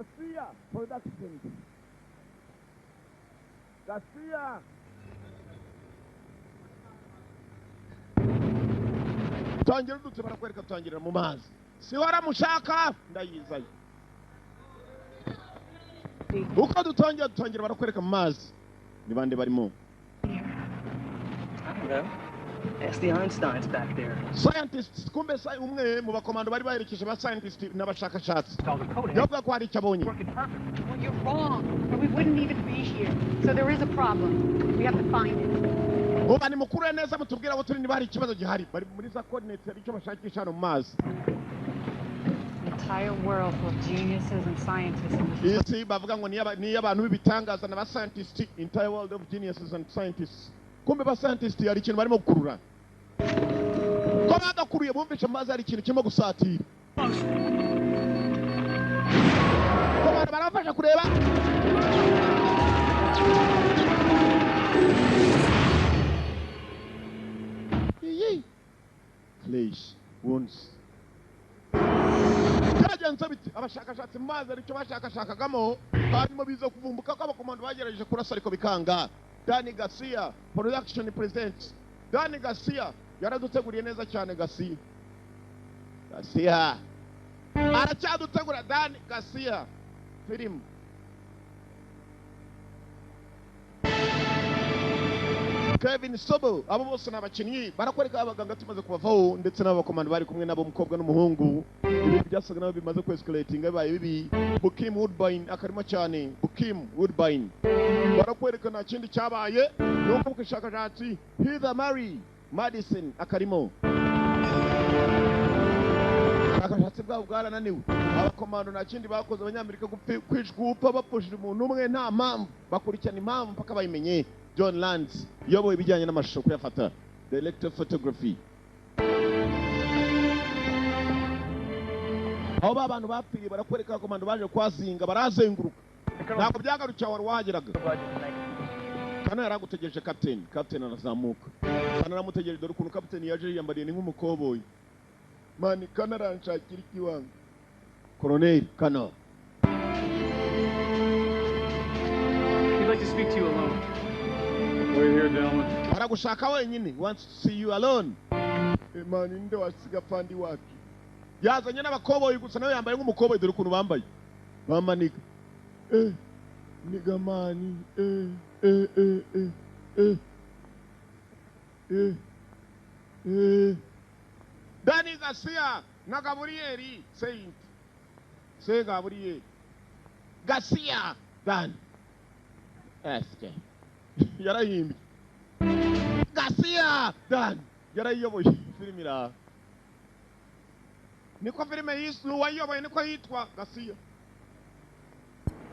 Garcia Productions. Garcia. Tangira dutse barakwereka tangirira mu mazi. Si waramushaka ndayizaye. Uko dutangira barakwereka mu mazi. Ni bande barimo? Ask the Einsteins back there. Scientists, kumbe sai umwe mu bakomando bari baherekeje ba scientists n'abashakashatsi. Yavuga ko hari icyabonye. Well, you're wrong. We wouldn't even be here. So there is a problem. We have to find it. Uba ni mukuru neza mutubwira abo turi niba hari ikibazo gihari. Bari muri za coordinates ari cyo bashakisha no mazi. An entire world full of geniuses and scientists in this. Isi bavuga ngo ni abantu bibitangaza na ba scientists, entire world of geniuses and scientists. Kumbe ba scientists yari ikintu barimo gukurura. Ko bagakuruye bumvisha amazi ari ikintu kirimo gusatira. Ko barafasha kureba. Flesh wounds. Kajanze biti abashakashatsi mazi ari cyo bashakashakagamo hanyuma biza kuvumbuka ko abakomando bagerageje kurasa ariko bikanga. Danny Garcia Production presents. Danny Garcia yaraduteguriye neza cyane Garcia. Garcia aracyadutegura Danny Garcia film. Kevin Sobo abo bose nabakinnyi barakwereka abaganga tumaze kubavaho ndetse n'abakomando bari kumwe nabo umukobwa n'umuhungu. Ibi byasaga naho bimaze escalating bibaye bibi. Bukim Woodbine akarimo cyane. Bukim Woodbine barakwereka nta kindi cyabaye nuko bukashakashatsi Heather Mary Madison akarimo. Akashatsi bwabo bwarananiwe. Abakomando nta kindi bakoze abanyamerika kwishgupa bapushira umuntu umwe nta mpamvu bakurikirana impamvu mpaka bayimenye. John Lands yoboye ibijyanye n'amashusho kuyafata. Director photography. Aho abantu bapfiriye barakwereka abakomando baje kwazinga barazenguruka. Ntabwo byagarukiye wari wahageraga. Kana yaragutegereje captain arazamuka. Kana aramutegereje dore ukuntu captain yaje yiyambariye ni nk'umukoboyi. Mani kana aranshakira ikiwanga. Colonel Kana. We'd like to speak to you alone. We're here, gentlemen. Aragushaka wenyine. Wants to see you alone. Mani ndo wasiga pandi waki. Yazanye n'abakoboyi gusa nawe yambaye nk'umukoboyi dore ukuntu bambaye. Bamaniga. Niga mani. Danny Garcia na Gabrieli Saint. Say Gabriel. Garcia Dan. Eske. Yarahimbi. Garcia Dan. Yarayoboye filimi la. Niko filime yisu wayoboye niko yitwa Garcia.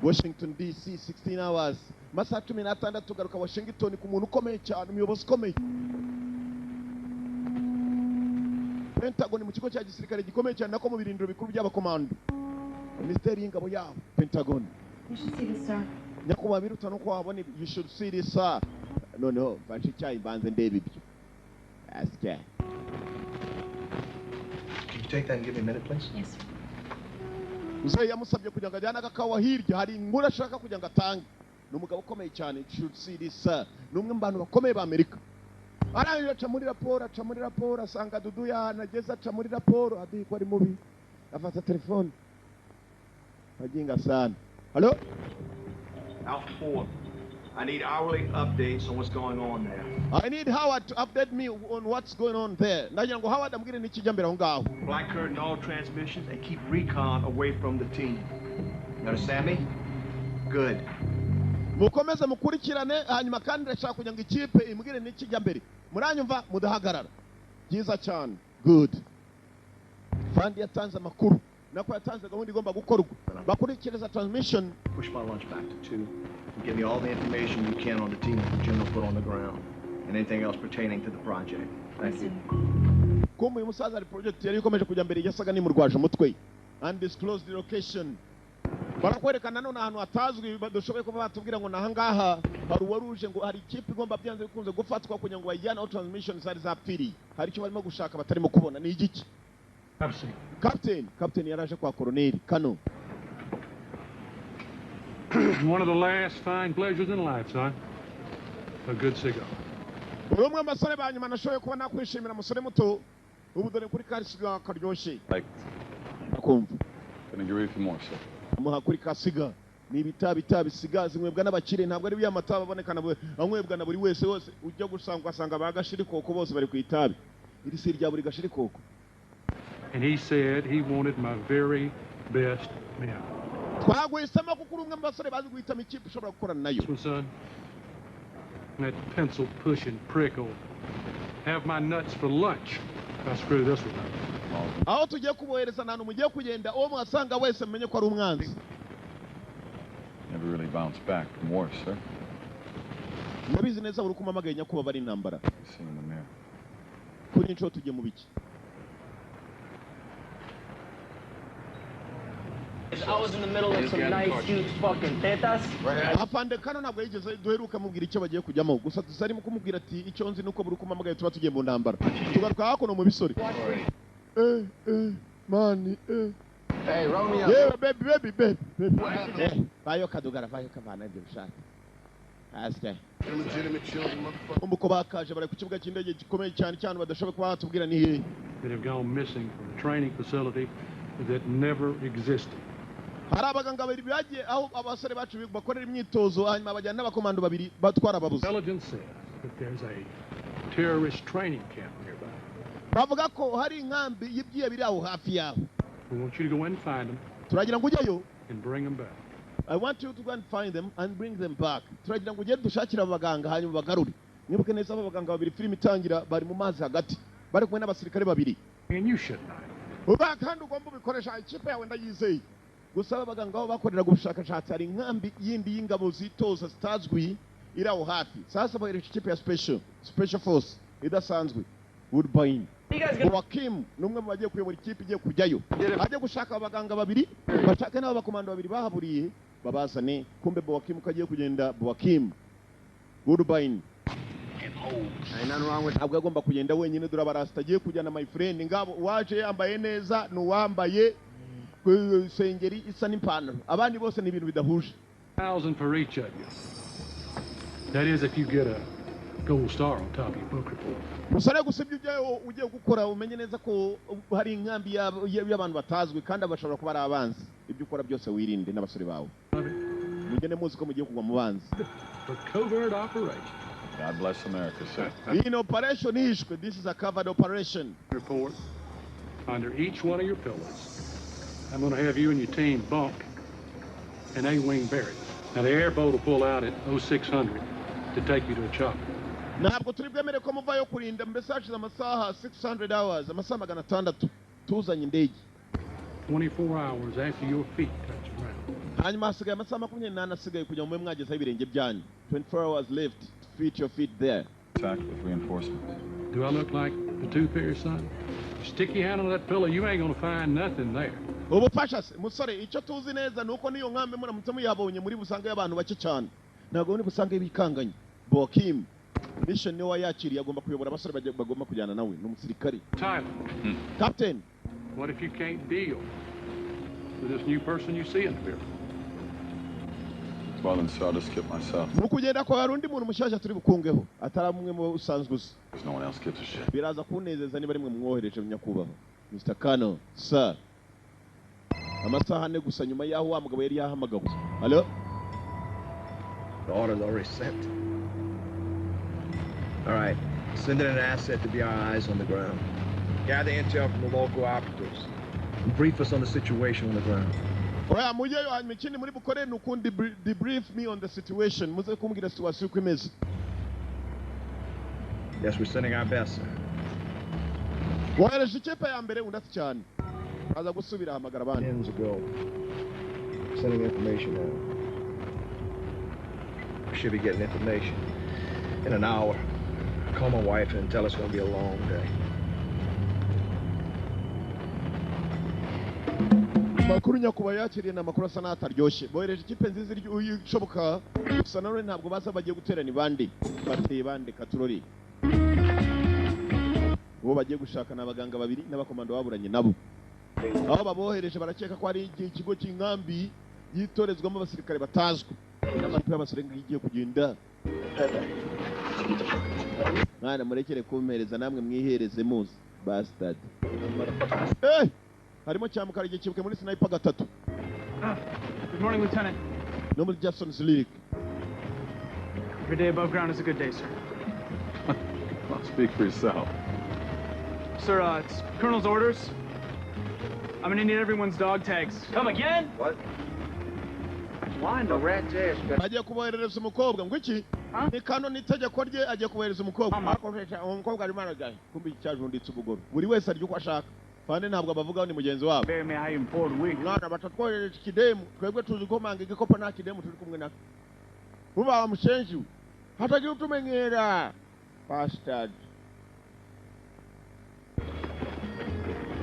Washington DC 16 hours. Masaha 16 tugaruka Washington ku muntu ukomeye cyane umuyobozi ukomeye. Pentagon mu kigo cya gisirikare gikomeye cyane nako mu birindiro bikuru by'abakomando. Ministeri y'ingabo yabo Pentagon. You should see this, sir. Nyakuba biruta no kwabona you should see this sir. No bashi cyayi banze ndebe ibyo. Aske. Can you take that and give me a minute, please? Yes, sir. Uze yamusabye kugira ngo ajyana agakawa hirya hari inkuru ashaka kugira ngo atange. N'umugabo ukomeye cyane should see this sir. Numwe mu bantu bakomeye ba Amerika. Arangije aca muri raporo asanga Dudu yanageze aca muri raporo adi ko ari mubi. Afata telefone. Bajinga sana. Hello? Alpha 4. I need hourly updates on what's going on there. I need Howard to update me on what's going on there. Ndagira ngo Howard ambwire n'ikijya mbere aho ngaho. Black curtain all transmissions and keep recon away from the team. You understand me? Good. Mukomeze mukurikirane hanyuma kandi ndashaka kugira ngo ikipe imbwire n'ikijya mbere. Muranyumva mudahagarara. Byiza cyane. Good. Fandi yatanze amakuru. Nako yatanze gahunda igomba gukorwa. Bakurikiriza transmission. Push my lunch back to 2 and give me all the information you can on the team that the general put on the ground and anything else pertaining to the project. Thank you. Kumbe umusaza ari project yari ikomeje kujya mbere yasaga ni murwaje umutwe. Undisclosed location. Barakwerekana none ahantu hatazwi badushoboye kuba batubwira ngo nahangaha hari waruje ngo hari ikipe igomba byanze bikunze gufatwa kugira ngo bayijyane aho transmission zari zapfiri. Hari icyo barimo gushaka batarimo kubona ni igiki? Captain yaraje kwa Colonel Kano. One of the last fine pleasures in life, son. A good cigar. umwe amasore banyuma nashoboye kuba nakwishimira umusore muto ubu dore kuri kasiga karyoshye Like, akumva can I give you a few more, sir? amuha kuri kasiga ni ibitabi siga zinywebwa n'abakire ntabwo ari biya mata babonekana anywebwa na buri wese wose ujya gusanga ugasanga bagashiri koko bose bari ku itabi iri si rya buri gashiri koko. And he said he wanted my very best men. Twaguhisemo kuko uri umwe mu basore bazi guhitamo ikipe ushobora gukorana nayo. My son, that pencil pushing prick will have my nuts for lunch if I screw this one up. Aho tugiye kubohereza nanu mugiye kugenda uwo mwasanga wese mumenye ko ari umwanzi. Never really bounced back from war, sir. Nabizi neza uri kumamagaye nyakuba bari intambara. See in the mirror. Kuri inshuro tugiye mu biki. I was in the middle of some nice, huge fucking tetas. Afande kano ntabwo yigeze duheruka mubwira icyo bagiye kujyamo gusa tuzarimo kumubwira ati icyo nzi nuko buri kumamagaye tuba tugiye mu ntambara. Tugaruka hakuno mu bisore. Mani Hey, roll me up. Yeah, baby. Vayo kadugara, vayo kavana ibyo bishaka. Asike. Illegitimate children, motherfucker. Umuko bakaje bari ku kibuga cy'indege gikomeye cyane cyane badashobora kuba batubwira ni hehe. That have gone missing from a training facility that never existed. Hari abaganga babiri bagiye aho abasore bacu bakorera imyitozo hanyuma bajyana n'abakomando babiri batwara ababuze. Intelligence says that there's a terrorist training camp nearby. Bavuga ko hari inkambi y'ibyiye biri aho hafi yaho. We want you to go in and find them Turagira ngo ujyeyo. and bring them back. I want you to go and find them and bring them back. Turagira ngo ugende dushakira abaganga hanyuma bagarure. Nibuke neza abaganga babiri filime itangira bari mu mazi hagati. Bari kumwe n'abasirikare babiri. And you should know. Uba kandi ugomba ubikoresha ikipe yawe ndayizeye. Gusa abaganga aho bakoreraga ubushakashatsi hari inkambi yindi y'ingabo zitoza zitazwi iri aho hafi. Sasa bahereje ikipe ya special force idasanzwe Woodbine. Joaquim numwe mu bagiye kuyobora ikipe igiye kujyayo. Ajye gushaka abaganga babiri bashaka n'abo bakomando babiri bahaburiye babazane kumbe Joaquim kagiye kugenda Joaquim Woodbine. Ntabwo agomba kugenda wenyine dore abarasta agiye kujyana my friend ngabo waje yambaye neza n'uwambaye sengeri isa n'ipantaro abandi bose ni ibintu bidahuje. 1,000 for each of you. That is if you get a gold star on top of your book report. Musare gusibye ugiye gukora umenye neza ko hari inkambi y'abantu batazwi kandi abashobora kuba ari abanzi. Ibyo ukora byose wirinde n'abasore bawe. Mugende muzi ko mugiye kugwa mu banzi. For covert operation. God bless America, sir. In operation ishwe, this is a covered operation. Report. Under each one of your pillows. I'm going to have you and your team bunk an A-wing barracks. Now the airboat will pull out at 0600 to take you to a chopper. Ntabwo turi bwemere ko muvayo kurinda mbese hashize amasaha 600 hours amasaha 600 tuzanye indege 24 hours after your feet touch ground. hanyuma hasigaye amasaha 28 asigaye kugira ngo mube mwagezeho ibirenge byanyu 24 hours left to fit your feet there. Attack with reinforcements. Do I look like the tooth fairy, son? Stick your hand on that pillow, you ain't going to find nothing there. Ubufasha se musore icyo tuzi neza nuko niyo nkambe muramutse muyabonye muri busange y'abantu bake cyane ntabwo muri busange bikanganye. Joaquim mission niwe wayakiriye agomba kuyobora abasore bagomba kujyana nawe n'umusirikare. Tyler, Captain, what if you can't deal with this new person you see in the mirror? Well, then, sir, I'll just skip myself. mu kugenda kwa hari undi muntu mushyashya turi bukungeho atari umwe mu usanzwe uzi. Because no one else gives a shit. Biraza kunezeza niba rimwe mwohereje nyakubahwa Mr. Kano sir. Amasaha ane gusa nyuma yaho wa mugabo yari yahamagawe. Hello? The order's already sent. All right, send in an asset to be our eyes on the ground. Gather intel from the local operatives. And brief us on the situation on the ground. Oya mujeyo hanyuma ikindi muri bukore nukundi debrief me on the situation. Muze kumbwira situation uko imeze. Yes, we're sending our best, sir. Wohereje ikipe ya mbere undati cyane. Baza gusubira hamagara abandi. Hands ago. Sending information now. We should be getting information in an hour. Call my wife and tell her it's going to be a long day. Makuru nyakuba yakiriye na makuru asa n'ataryoshye. Bohereje ikipe nziza ishoboka. Gusa none ntabwo baza bagiye guterana ibande. Bateye bande katurori. Uwo bagiye gushaka n'abaganga babiri n'abakomando baburanye nabo. Aho babohereje barakeka ko ari ikigo cy'inkambi yitorezwamo abasirikare batazwi. n'amatwi y'abasore ngiye kugenda mwana murekere kumpereza namwe mwihereze muzi bastard harimo cyamukara igihe kibuke muri sniper gatatu. Good morning, Lieutenant. No muri Jackson's League. Every day above ground is a good day, sir. Well, speak for yourself. Sir, it's Colonel's orders. I'm gonna need everyone's dog tags. Come again? What? Why in the rat's ass? Agiye kuboherereza umukobwa ngo iki? Ni kano nitegeko rye agiye kubohereza umukobwa. Akoresha umukobwa ari maragaye. Kumbi cyajunditse ubugoro. Buri wese ari uko ashaka. Kandi ntabwo abavugaho ni mugenzi wabo. Bear me how you important week. Mwana batatwohereje ikidemu. Twebwe tuzi ko manga igikopo nta kidemu turi kumwe nako. Uba wamushenju. Hatagira utumenyera. Bastard.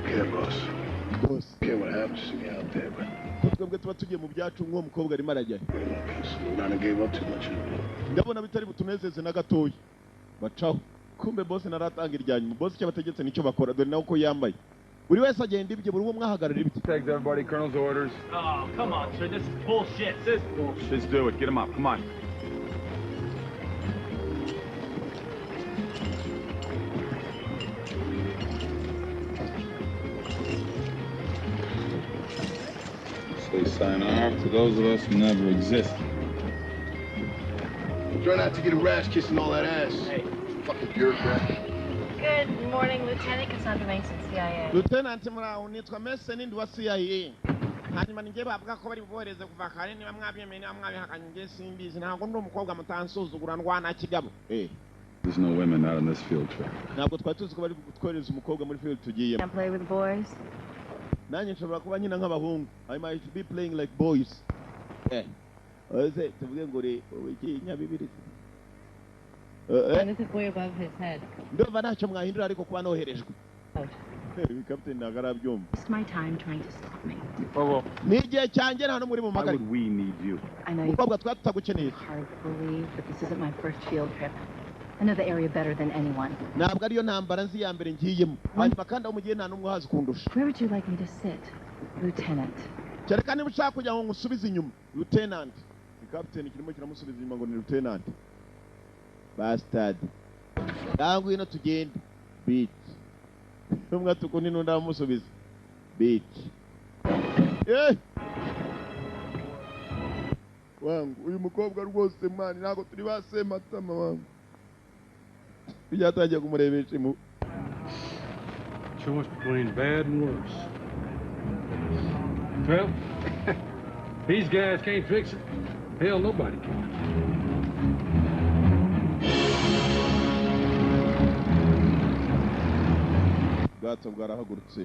Yeah, boss. Boss. Care what happens to me out there, but Twebwe tuba tugiye mu byacu nk'uwo mukobwa arimo arajyayo. we not gave up too much. Ndabona bitari butunezeze na gatoya. Bacaho. Kumbe boss naratanga iryanyuma. Boss icyo bategetse nicyo bakora dore nawe uko yambaye. Buri wese agenda ibye buri umwe mwahagarara ibye. Tags everybody, Colonel's orders. Oh, come on, sir. This is bullshit. This is bullshit. Let's do it. Get him up. Come on. Say sayonara to those of us who never existed. Try not to get a rash kissing all that ass. Hey. Fucking bureaucrat. Good morning, Lieutenant Cassandra Mason, CIA. Lieutenant Muraho nitwa Mason ndi wa CIA. Hanyuma ninge bavuga ko bari bubohereze kuva kare niba mwabyemeye niba mwabihakanye nge simbizi ntabwo ndi umukobwa mutansuzugura ndwana kigabo. There's no women out on this field trip. Ntabwo twari tuzi ko bari kutwohereza umukobwa muri field tugiyemo. Can't play with the boys? Nanjye nshobora kuba nkina nk'abahungu. I might be playing like boys. Oze tuvuge ngo re iki nyabibiri. And this is way above his head. Ndumva ntacyo mwahindura ariko kuba noherejwe. Captain nagarabyumva. Waste my time trying to stop me. Ni igihe cyanjye nta n'umuri mu Why magari. would we need you? I know Umukobwa twatagukeneye. it's hard to believe, but this isn't my first field trip. I know the area better than anyone. Ntabwo ariyo ntambara nzi ya mbere ngiyemo. Hanyuma kandi aho mugiye nta n'umwe uhazi kundusha. Where would you like me to sit, Lieutenant? Kereka niba ushaka kugira ngo ngusubize inyuma. Lieutenant. Captain kirimo kiramusubiza inyuma ngo ni Lieutenant. Bastard. Ntabwo ino tugende. Bitch. Umwe tukundi n'undi amusubiza. Bitch. Wangu uyu mukobwa rwose mwana ntabwo turi base matama wangu. Bijyatangiye kumurebesha mu Choice between bad and worse. Well, these guys can't fix it. Hell, nobody can. bwato bwarahagurutse.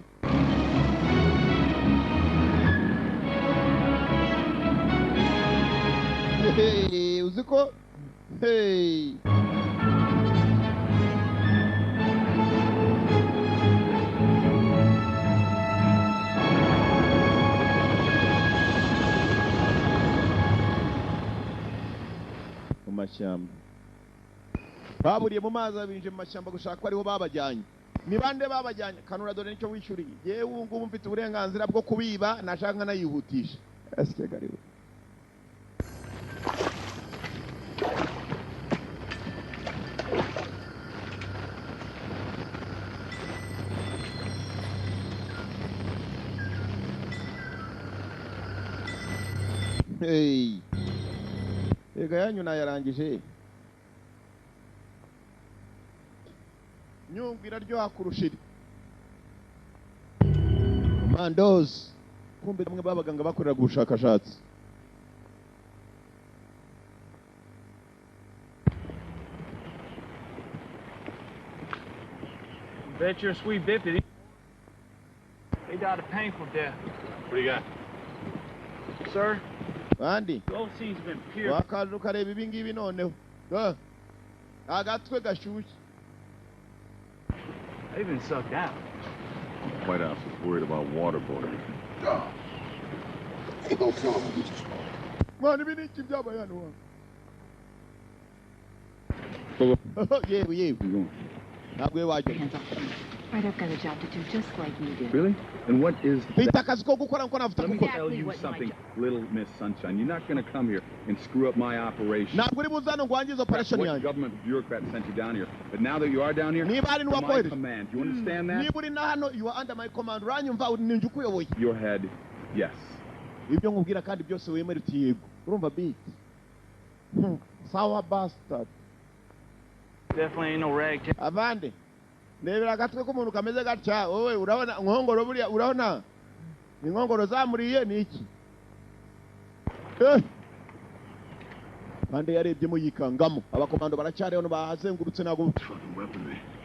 Hey, uzi ko hey mu mashyamba baburiye mu mazi abinje mu mashyamba gushaka ariho babajyanye. Ni bande babajyanye? Kanura dore nicyo wishyuriye. Yewe ubu ngubu mfite uburenganzira bwo kubiba nashaka nayihutisha. Asike gariwe. Hey. Ega yanyu nayarangije. Nyumva iraryoha kurusha iri. Mandoz. Kumbe bamwe babaganga bakorera ubushakashatsi. Bet you're a sweet bippity. They died a painful death. What do you got? Sir, Bandi. the OC's been pure. Wakaje ukareba ibi ngibi noneho. Agatwe gashyushye. They've been sucked out. White House is worried about waterboarding. Ain't no problem. Mwana ibi ni iki byabaye hano wa? Yewe yewe. Ntabwo wajya. Right, I've got a job to do just like you do. Really? And what is Mfite akazi ko gukora nko navuta Let me gukora. tell you something, little Miss Sunshine. You're not going to come here and screw up my operation. Ntabwo uri buzano ngo wangize operation What yanjye. government bureaucrat sent you down here? But now that you are down here, Niba ari under my n'uwakohereje. command. You understand that? Niba uri na hano, you are under my command. Uranyumva ninjye ukuyoboye. Your head, yes. Ibyo nkubwira kandi byose wemera uti yego. Urumva beat. Sour bastard. Definitely ain't no ragtag. Avande. Ndebera agatwe k'umuntu kameze gatya. Wowe urabona nkongoro buriya urabona? Ni nkongoro zamuriye ni iki? Kandi yarebyemo yikangamo. Abakomando baracyari hano bahazengurutse nago.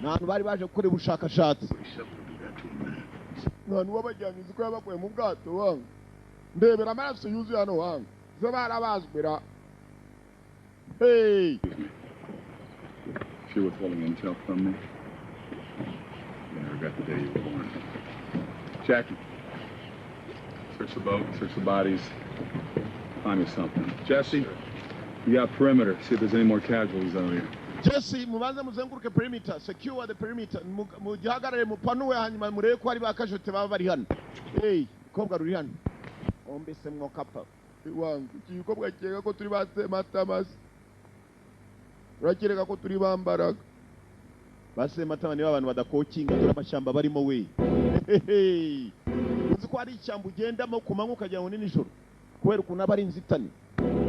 Ntantu bari baje gukora ubushakashatsi. Ntantu wabajyanye ko yabakuye mu bwato wangu. Ndebera amaraso yuzuye hano wangu. Zo barabazbira. Hey! If you're withholding intel from me, you never got the day you were born. Jackie, search the boat, search the bodies, find me something. Jesse, you got perimeter. See if there's any more casualties out here. Jesse, mubanze muzenguruke perimeter, secure the perimeter. Mugihagarare mupanuwe hanyuma murebe ko ari bakajute baba bari hano. Hey, kobwa ruri hano. Ombese mwokapa. Wangu, kikobwa cyega ko turi basematama. Urakireka ko turi bambaraga. Basematama ni abantu badakokinga dore amashamba barimo we. Uzi ko ari ishyamba ugendamo kumanywa ukajya ngo ni nijoro. Kubera ukuntu aba ari inzitane.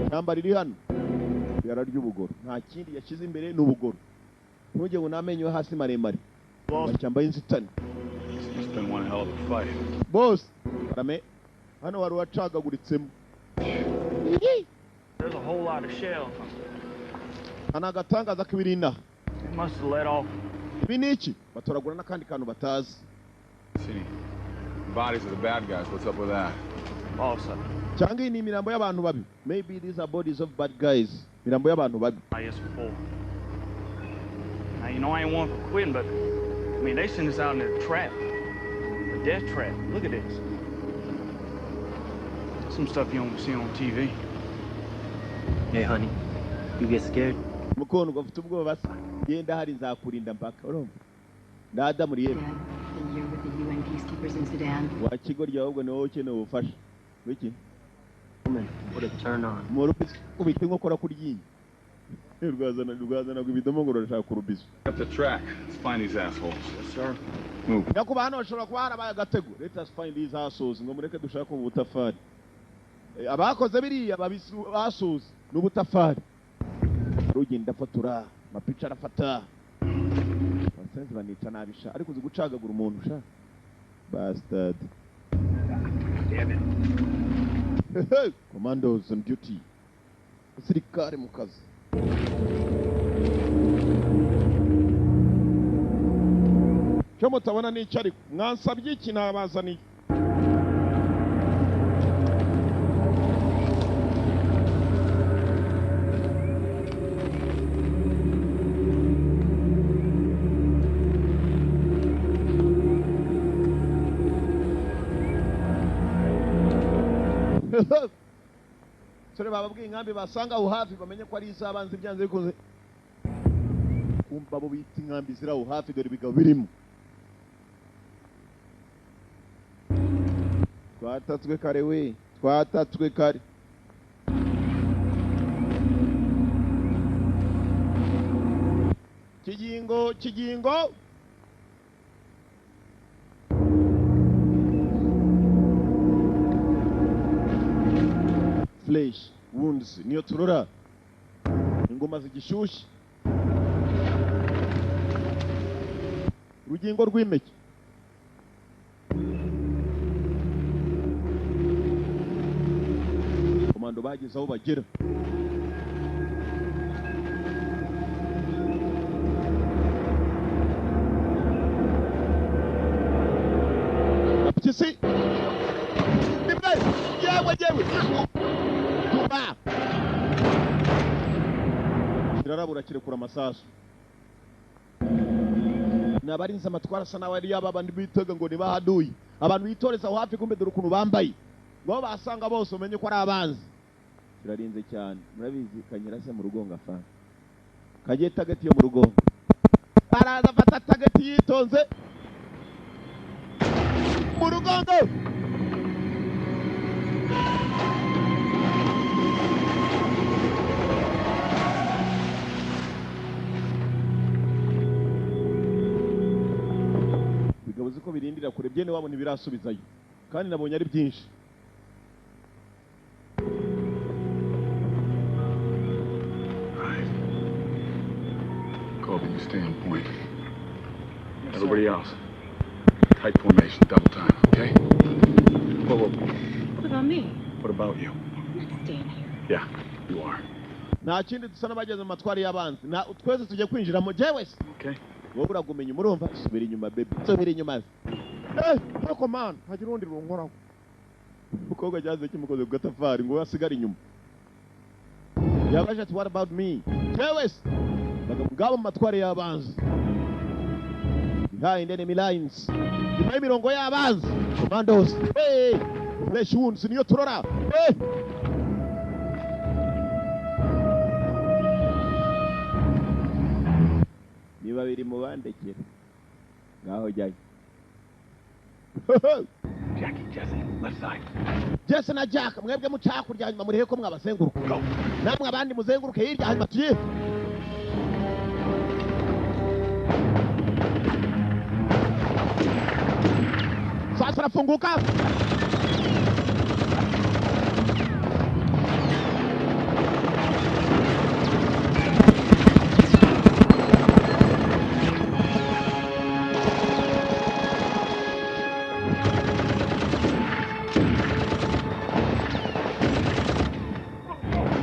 Ishyamba riri hano. Yararya ubugoro. Nta kindi yashize imbere n'ubugoro. Ntujye ngo namenyo hasi maremare. Ishyamba y'inzitane. It's been one hell of a fight. Boss, arame hano wari wacagaguritsemo. There's a whole lot of shells. Anagatangaza kwirinda. It must have let off. Ibi niki? Batoragura nakandi kantu batazi. See, bodies of the bad guys. What's up with that? Also, Cyangwa ni imirambo y'abantu babi. Maybe these are bodies of bad guys. Mirambo y'abantu babi. I guess before. Now, you know, I ain't one for quitting, but, I mean, they sent us out in a trap. A death trap. Look at this. Some stuff you don't see on TV. Hey, honey, you get scared? Mukono gafite ubwoba basa. Yenda hari nzakurinda mpaka. Urumva? Ndada muri yebe. The year with the UN peacekeepers in Sudan. Wakigorya ahubwo ni wowe ukeneye ubufasha. Wiki? What a turn on. Morupisi ubite nko kora kuryinyi. Rwazana gwibidomo ngo rashaka kurubisa. Up the track. Let's find these assholes. Yes, sir. Move. Yakuba hano bashobora kuba harabaye agatego. Let us find these assholes. Ngo mureke dushaka ubutafari. Abakoze biriya babisuasuza n'ubutafari. Rugenda fatura, mapicha arafata. Basenze banica nabisha ariko uzi gucagagura umuntu sha. Bastard. Damn it. Commandos on duty. Sirikare mu kazi. Cyo mutabona ni cyari mwansabye iki nabazani. Sore bababwiye inkambi basanga aho hafi bamenye ko ari izabanze byanze bikunze. Kumva bo bita inkambi zira aho hafi dore bigabo birimo. Twatatswe kare we, twatatswe kare. Kigingo. Flesh, wounds, niyo turora. Ingoma zigishyushye. Rugingo rw'impeke. Komando bageze aho bagera. Apitisi. Nimbe, yewe. Tuba. Kirarabura kirekura amasasu. Nabarinze amatwara asa nawe ari yababandi bitega ngo ni bahaduye. Abantu bitoreza aho hafi kumbe dore ukuntu bambaye. Ngo basanga bose umenye ko ari abanzi. Kirarinze cyane. Murabizi kanyirase mu rugongo afana. Kagiye tagati yo mu rugongo. Araza fata tagati yitonze. Murugondo. Bigabuze ko birindira kure byene wabona ibirasubizayo kandi nabonye ari byinshi. Colby, you stay on point. Everybody else, tight formation, double time, okay? Whoa. What about me? What about you? I'm staying here. Yeah, you are. Nta kindi dusa n'abageze mu matwari y'abanzi. Twese tujye kwinjiramo jewe. Okay. Wowe uragumenya umurumva subira inyuma baby. Subira inyuma. Ariko man, hagira undi runkoraho. Umukobwa cyaze kimukoze ku gatafari ngo asigare inyuma. Yabaje ati what about me? Jewe. Bagabo mu matwari y'abanzi. Behind enemy lines. Nyuma y'imirongo y'abanzi. Commandos. Hey! Flesh wounds niyo turora. Hey! Niba biri mu bandekera. Ngaho jyayo. Jackie, Jesse, left side. Jesse na Jack, mwebwe mucakurya hanyuma murihe ko mwabasenguruka. Namwe abandi muzenguruke hirya hanyuma tuye. Sasa nafunguka.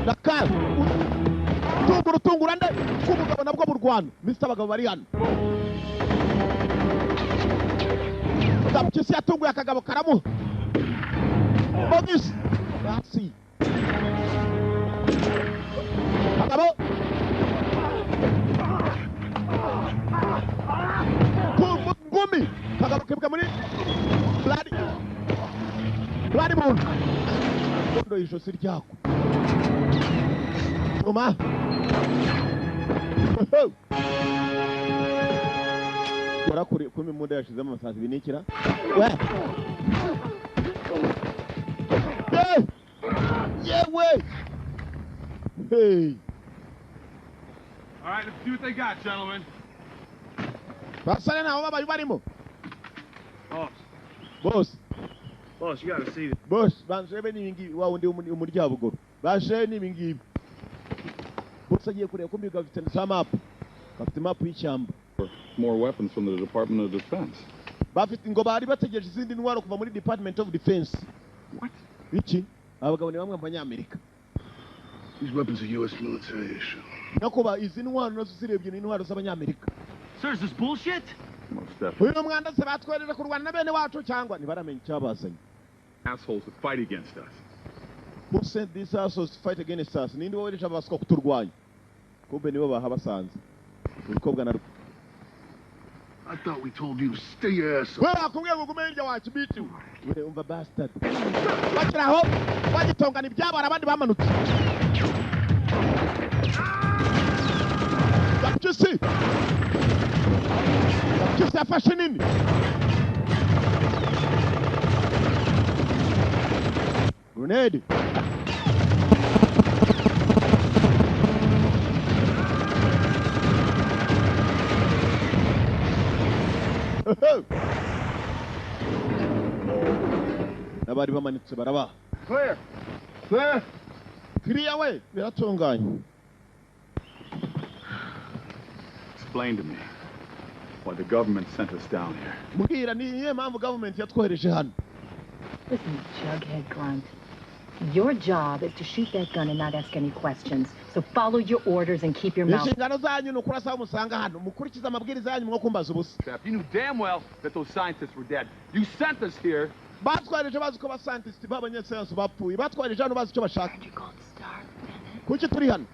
Dakar. Tunguranda kumugabo nabwo mu Rwanda. Mr. Bagabo bari hano. Kisi yatunguye akagabo karamu. Bogis. Merci. Kagabo. Gumi. Kagabo kebuka muri. Bloody moon. Kondo ijosi ryako. Toma. Kuri imunda yashizemo amasazi binikira. We. Yeah, wait. Hey. All right, let's see what they got, gentlemen. Basale na baba barimo. Boss, you gotta see this. Boss, banjebe n'ibingi wa undi umuryabugoro. Baje n'ibingi. Boss agiye kureba ko mbiga bafite map. Bafite map y'ishyamba. More weapons from the Department of Defense. Bafite ngo bari bategereje izindi ntwaro kuva muri Department of Defense. What? Iki? Abagabo ni bamwe mu banyamerika. These weapons are U.S. military issue. Nakuba izi ntwaro nazo zirebye ni ntwaro z'abanyamerika. Sir, is this bullshit? Most definitely. Uyu mwanda se batwerera kurwana na bene wacu cyangwa ntibaramenya icyabazanye. Assholes that fight against us. Who sent these assholes to fight against us? Ninde wohereje abaswa kuturwanya? Kumbe nibo bahabasanze. Umukobwa na I thought we told you to stay your ass up. wewe akubwiye ngo gume hirya wacu bitu. Wewe umva bastard. Bakiraho bagitongana ibyabo abandi bamanutse. Kisi afashe nini? Grenade. Nabari bamanitse baraba. Clear. Clear way. Biratunganye. Explain to me why the government sent us down here. Mbwira ni iyihe mpamvu government yatwohereje hano? Listen, Jughead Grunt. Your job is to shoot that gun and not ask any questions. So follow your orders and keep your mouth. Inshingano zanyu ni ukurasa musanga hano. Mukurikiza amabwiriza yanyu mwo kumbaza ubusa. Chap, you knew damn well that those scientists were dead. You sent us here. Batwareje bazi ko abascientists b'abanyasayansi bapfuye. Batwareje hano bazi icyo bashaka. Kuki turi hano?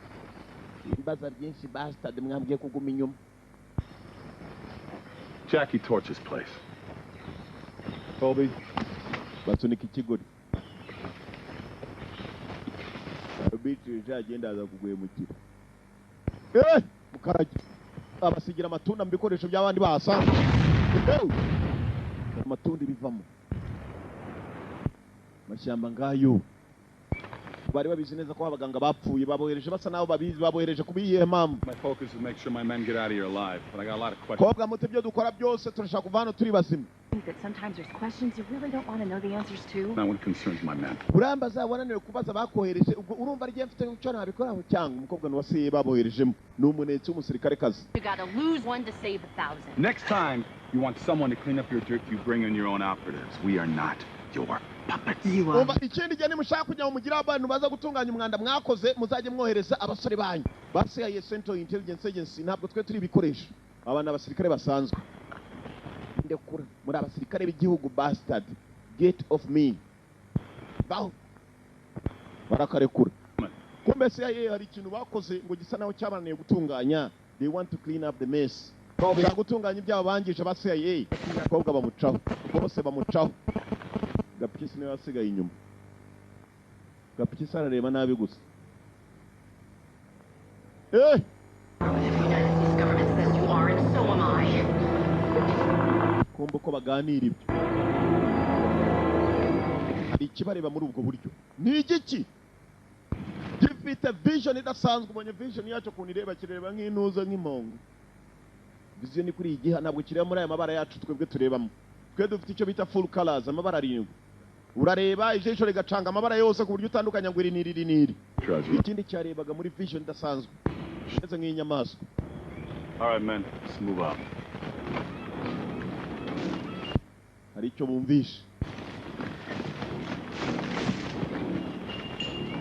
Imbaza byinshi bastard mwambwiye kuguma inyuma. Jackie torches place. Colby. Basunika ikigori. Arbitre agenda aza kuguhemukira. Mukarage. Abasigira amatunda mu bikoresho by'abandi bahasanze. Amatunda bivamo. Mashyamba ngayo. Bari babizi neza ko abaganga bapfuye babohereje basa naho babizi babohereje kubiye mpamvu. My focus is to make sure my men get out of here alive, but I got a lot of questions. Kobwa muti byo dukora byose turashaka kuva hano turi bazima. I think that sometimes there's questions you really don't want to know the answers to. Not what concerns my men. Urambaza wananiwe kubaza bakohereje ubwo urumva ari mfite icyo nabikora aho cyangwa umukobwa n'uwasiye baboherejemo n'umunetse umusirikare kazi. You gotta lose one to save 1,000. Next time you want someone to clean up your dirt, you bring in your own operatives. We are not your puppets. Umva ikindi gihe nimushaka kujya mu mugira abantu baza gutunganya umwanda mwakoze muzajye mwohereza abasore banyu. Basiye Central Intelligence Agency ntabwo twe turi bikoresho. Abana abasirikare basanzwe. Ndekura muri abasirikare b'igihugu bastard. Get off me. Baho. Barakarekura. Kumbe CIA hari ikintu bakoze ngo gisa naho cyabananiye gutunganya. They want to clean up the mess. Bashaka gutunganya ibyabo bangije ba CIA. Abakobwa bamucaho. Bose bamucaho. Gapyisi niwe wasigaye inyuma. Gapyisi arareba nabi gusa. The United States government says you are, and so am I. Kumva ko baganira ibyo. Hari ikibareba muri ubwo buryo. Ni igiki? Gifite vision idasanzwe ubonye vision yacu kuntu ireba kireba nk'intuza nk'impongo. Vision ni kuri igiha ntabwo kireba muri aya mabara yacu twebwe turebamo. Twe dufite icyo bita full colors amabara arindwi. Urareba ijisho rigacanga amabara yose ku buryo utandukanya ngo iri niri. Ikindi cyarebaga muri vision idasanzwe. Ndetse nk'inyamaswa. All right, men, let's move on. Hari icyo bumvishe.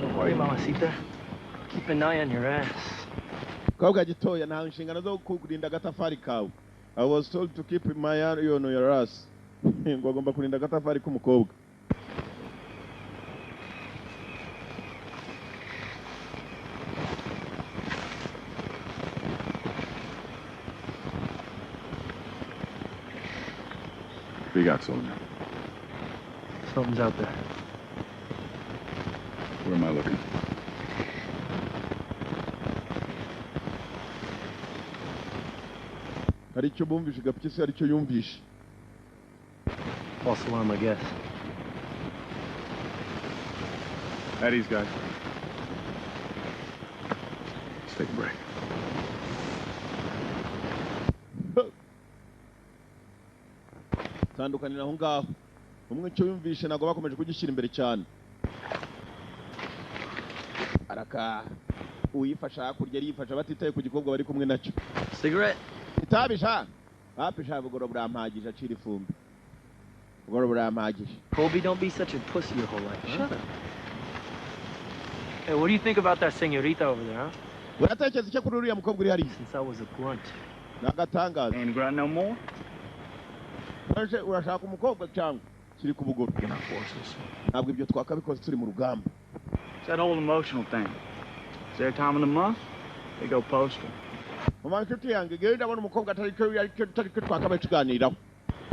Don't worry, Mamacita. Keep an eye on your ass. Kabwa gitoya nta nshingano zo kurinda agatafari kawe. I was told to keep my eye on your ass. Ngo agomba kurinda agatafari k'umukobwa. What do you got, soldier? Something's out there. Where am I looking? Hari icyo bumvishe Gapyisi hari icyo yumvishe. False alarm, I guess. Eddie's guys. Let's take a break. Tandukanira aho ngaho. Umwe icyo yumvishe nago bakomeje kugishyira imbere cyane. Araka uyifasha kurya yifasha batitaye ku gikobwa bari kumwe nacyo. Cigarette? Itabisha. Bapisha bugoro burampagije acira ifumbi. Bugoro burampagije. Colby, don't be such a pussy your whole life. Shut up. Hey, what do you think about that señorita over there, huh? Uratekereza icyo kuri uriya mukobwa uri hariya? Since I was a grunt. Nagatangaza. Ain't grunt no more? Urashaka umukobwa cyangwa kiri ku bugoro? Ntabwo ibyo twakabikoze turi mu rugamba. It's that whole emotional thing. It's their time of the month, they go postal. Mama nshuti yange genda abona umukobwa atari ko twakabaye tuganiraho.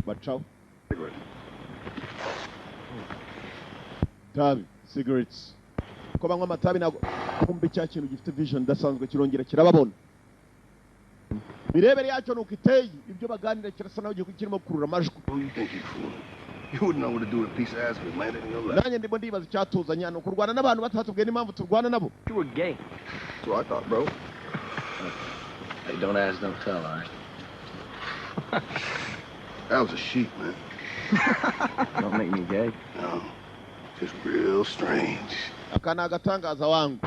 Bacaho. Tabi, cigarettes. Ko banywa amatabi nago kumbe cya kintu gifite vision idasanzwe kirongera kirababona. Birebere yacu nuko iteye ibyo baganira kirasa naho gihe kirimo kurura amajwi. Who you think you fool? You wouldn't know what to do with a piece of ass that landed in your lap. Nanjye ndimo ndibaza icyatuzanya no kurwana n'abantu batatubwiye n'impamvu turwana nabo. You were gay. That's what I thought, bro. Hey, don't ask, don't tell, all right? That was a sheep, man. Don't make me gay. No, just real strange. Akana agatangaza wangu.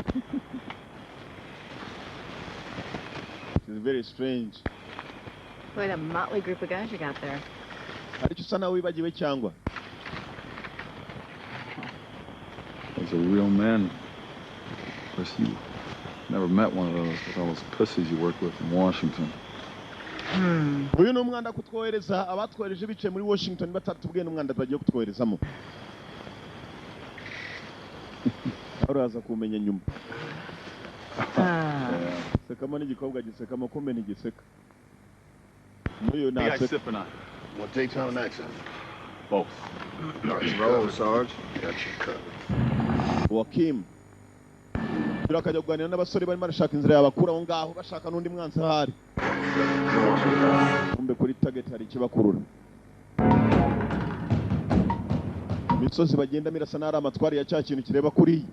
It's very strange. Quite a motley group of guys you got there. Hari icyo usa nawe wibagiwe cyangwa? Those are real men. Of course, you never met one of those pussies you work with in Washington. Uyu ni umwanda kutwohereza abatwohereje bicaye muri Washington batatubwiye n'umwanda bagiye kutwoherezamo. Uraza kumenya nyuma. Sekamo n'igikobwa gisekamo kumbe n'igiseka. Muyo What are you guys naseka. sipping on? Want Daytime accent? Both. Roll, Sarge. Got you covered. Wakim. Turakajya kuganira n'abasore barimo barashaka inzira yabakura aho ngaho bashaka n'undi mwanzi ahari. Kumbe kuri target hari ikibakurura. imisozi bagenda mirasa n'ari amatwari ya cya kintu kireba kuri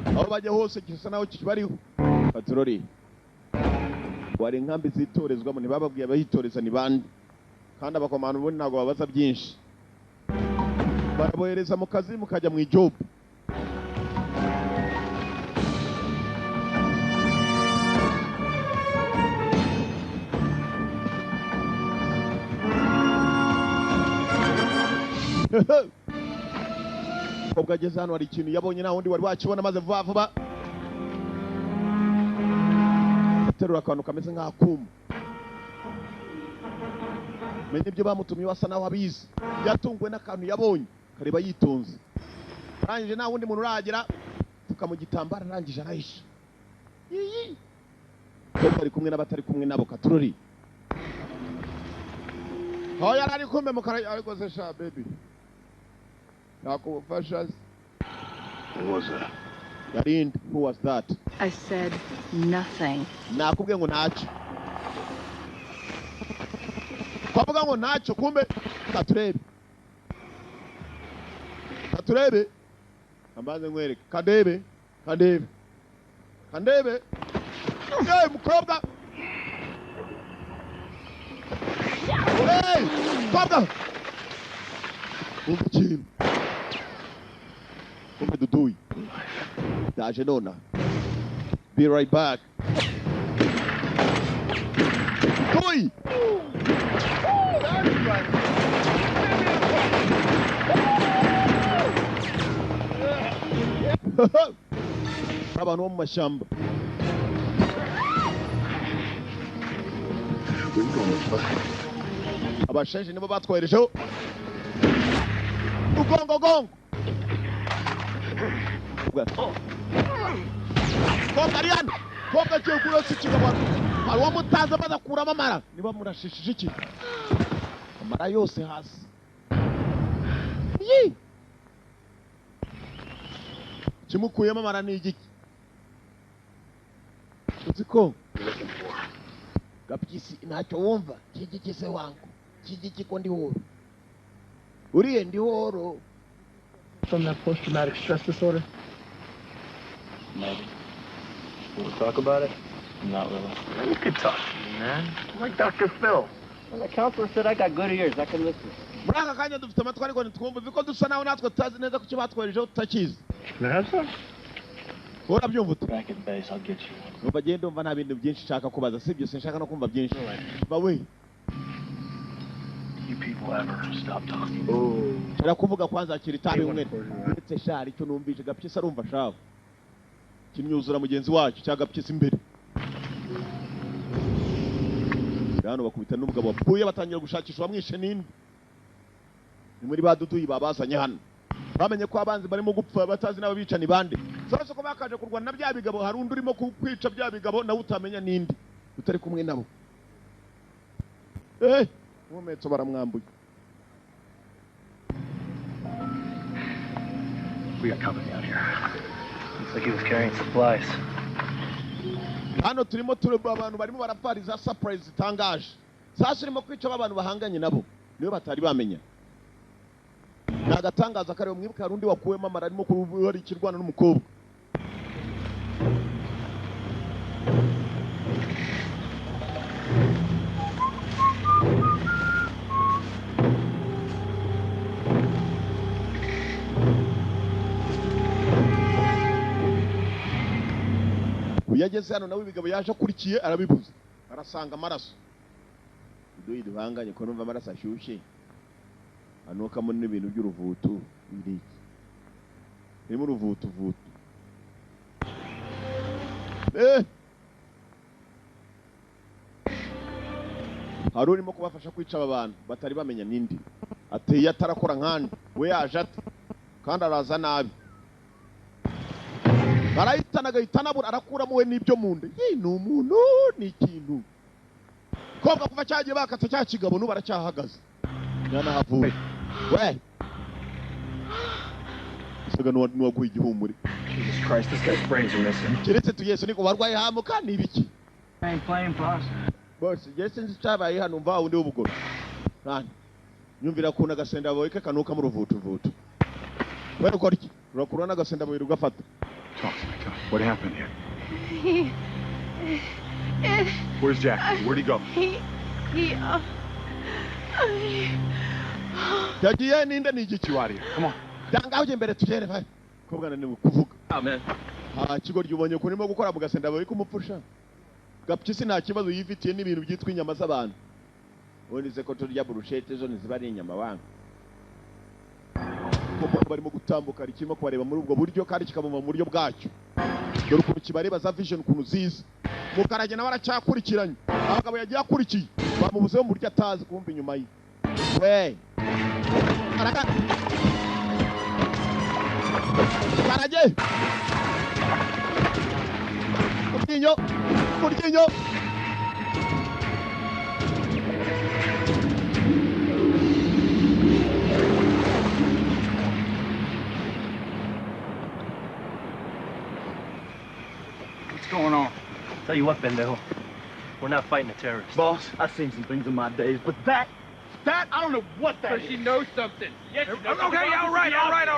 aho bajya hose gisa naho kibariho patroli wari inkambi zitorezwamo ntibababwiye abahitoreza ni bande kandi abakomando ubundi ntabwo babaza byinshi barabohereza mu kazi mukajya mu job Kobwa ageze hano hari ikintu yabonye nta wundi wari wakibona maze vuba vuba aterura akantu kameze nk'akuma menye ibyo bamutumye wasa naho abizi yatunguwe n'akantu yabonye kareba yitonze arangije nta wundi muntu uragera tukamu gitambara arangije arahisha kobwa ari kumwe n'abatari kumwe nabo katurori aho yari ari kumwe mukara ariko se sha baby nakubufasha. Who was that? Yarin, who was that? I said nothing. Nakubwiye ngo ntacyo. Kwavuga ngo ntacyo kumbe katurebe. Katurebe. Ambaze nkwereke. Kadebe. Kadebe. Kadebe. Hey, mukobwa. Hey, mukobwa. Umukino. Kumbe dudui. Daje nona. Be right back. Dudui. Abantu bo mu mashyamba. Abasheje nibo batwoherejeho. Ugongo. Kobwa Ariana, kobwa cyo kurose kigabano. Ari wo mutanze badakuramo amara. Niba murashishije iki? Amara yose hasi. Yi. Kimukuyemo amara ni igiki? Uziko? Gapyisi ntacyo wumva. Kigiki se wangu. Kigiki ko ndi horo. Uriye ndi horo. From that post-traumatic stress disorder? Maybe. Want to talk about it? Not really. You can talk to me, man. I'm like Dr. Phil. Well, the counselor said I got good ears. I can listen. Muraka kanya dufite amatwari ngo nitwumve biko dusa naho natwe tutazi neza ku kibatwarejeho tutakizi. Can I have some? Ora byumva ute? Back at base, I'll get you one. Numva genda umva nta bintu byinshi nshaka kubaza sibyo sinshaka no kumva byinshi. Bawe. You people ever stop talking? Oh. Shara kuvuga kwanza akiri tabi umwe. Ndetse shari cyo numvije Gapyisi arumva shaho. Kimyuzura mugenzi wacu cya Gapyisi imbere. Hano bakubita n'umugabo wapfuye batangira gushakisha bamwishe ninde. Ni muri baduduyi babazanye hano. Bamenye ko abanzi barimo gupfa batazi nabo bicana bande. Sose ko bakaje kurwana na bya bigabo hari undi urimo kwica bya bigabo nawe utamenya ninde. Utari kumwe nabo. Mumetso baramwambuye. We got company out here. Looks like he was carrying supplies. Hano turimo tureba abantu barimo barapariza surprise itangaje. Sasa urimo kwica abantu bahanganye nabo. Niyo batari bamenya. Nagatangaza kare umwibuka hari undi wakuwemo amara arimo kuruhari ikirwana n'umukobwa. Uyageze hano nawe ibigabo yaje akurikiye arabibuza. Arasanga amaraso. Duyi duhanganye ko numva amaraso ashyushye. Anuka muri n'ibintu by'uruvutu biri. Ni mu ruvutu. Hari urimo kubafasha kwica abantu batari bamenya nindi. Ateye atarakora nkandi. We yaje ate. Kandi araza nabi. Barahitana gahitanabura arakuramo we n'ibyo munde. Ni umuntu ni ikintu. Kobwa kuva cyagiye bakata cya kigabo n'ubu aracyahagaze. Yana havuye. We. Saga n'uwaguye igihumuri. Jesus Christ, this guy's brains are missing. Kiretse tuyeso niko barwaye hamuka ni ibiki. I ain't playing possum. Boss, Jesse nzicabaye hano mva undi w'ubugoro. Nani? Nyumvira kuna gasenda boyike kanuka mu ruvutu. Where ukora iki? Urakurana agasenda bubiri ugafata. Talk to me, Tom. What happened here? He... Where's Jack? Where'd he go? He... Yagiye ninde ni igiki? You out of here. Come on. Danga uje imbere tugere vai. Kobwana ni kuvuga. Oh, man. Kigo ryubonye ko urimo gukora mu gasenda bubiri kumupfusha. Gapyisi nta kibazo yifitiye n'ibintu byitwa inyama z'abantu. Wonize ko turya burushete zo niziba ari inyama bantu. Kuko barimo gutambuka rikimo kubareba muri ubwo buryo kandi kikabuma mu buryo bwacyo. Dore ukuntu kibareba za vision ukuntu ziza. Mukarage nawe aracyakurikiranye. Abagabo yagiye akurikiye. Bamubuze mu buryo atazi kumva inyuma ye. We. Karaka. Karage. Kurkinyo. What's going on? Tell you what, Bendejo. We're not fighting a terrorist. Boss, I've seen some things in my days, but that, I don't know what that is. She knows something. Yes, she knows Okay, all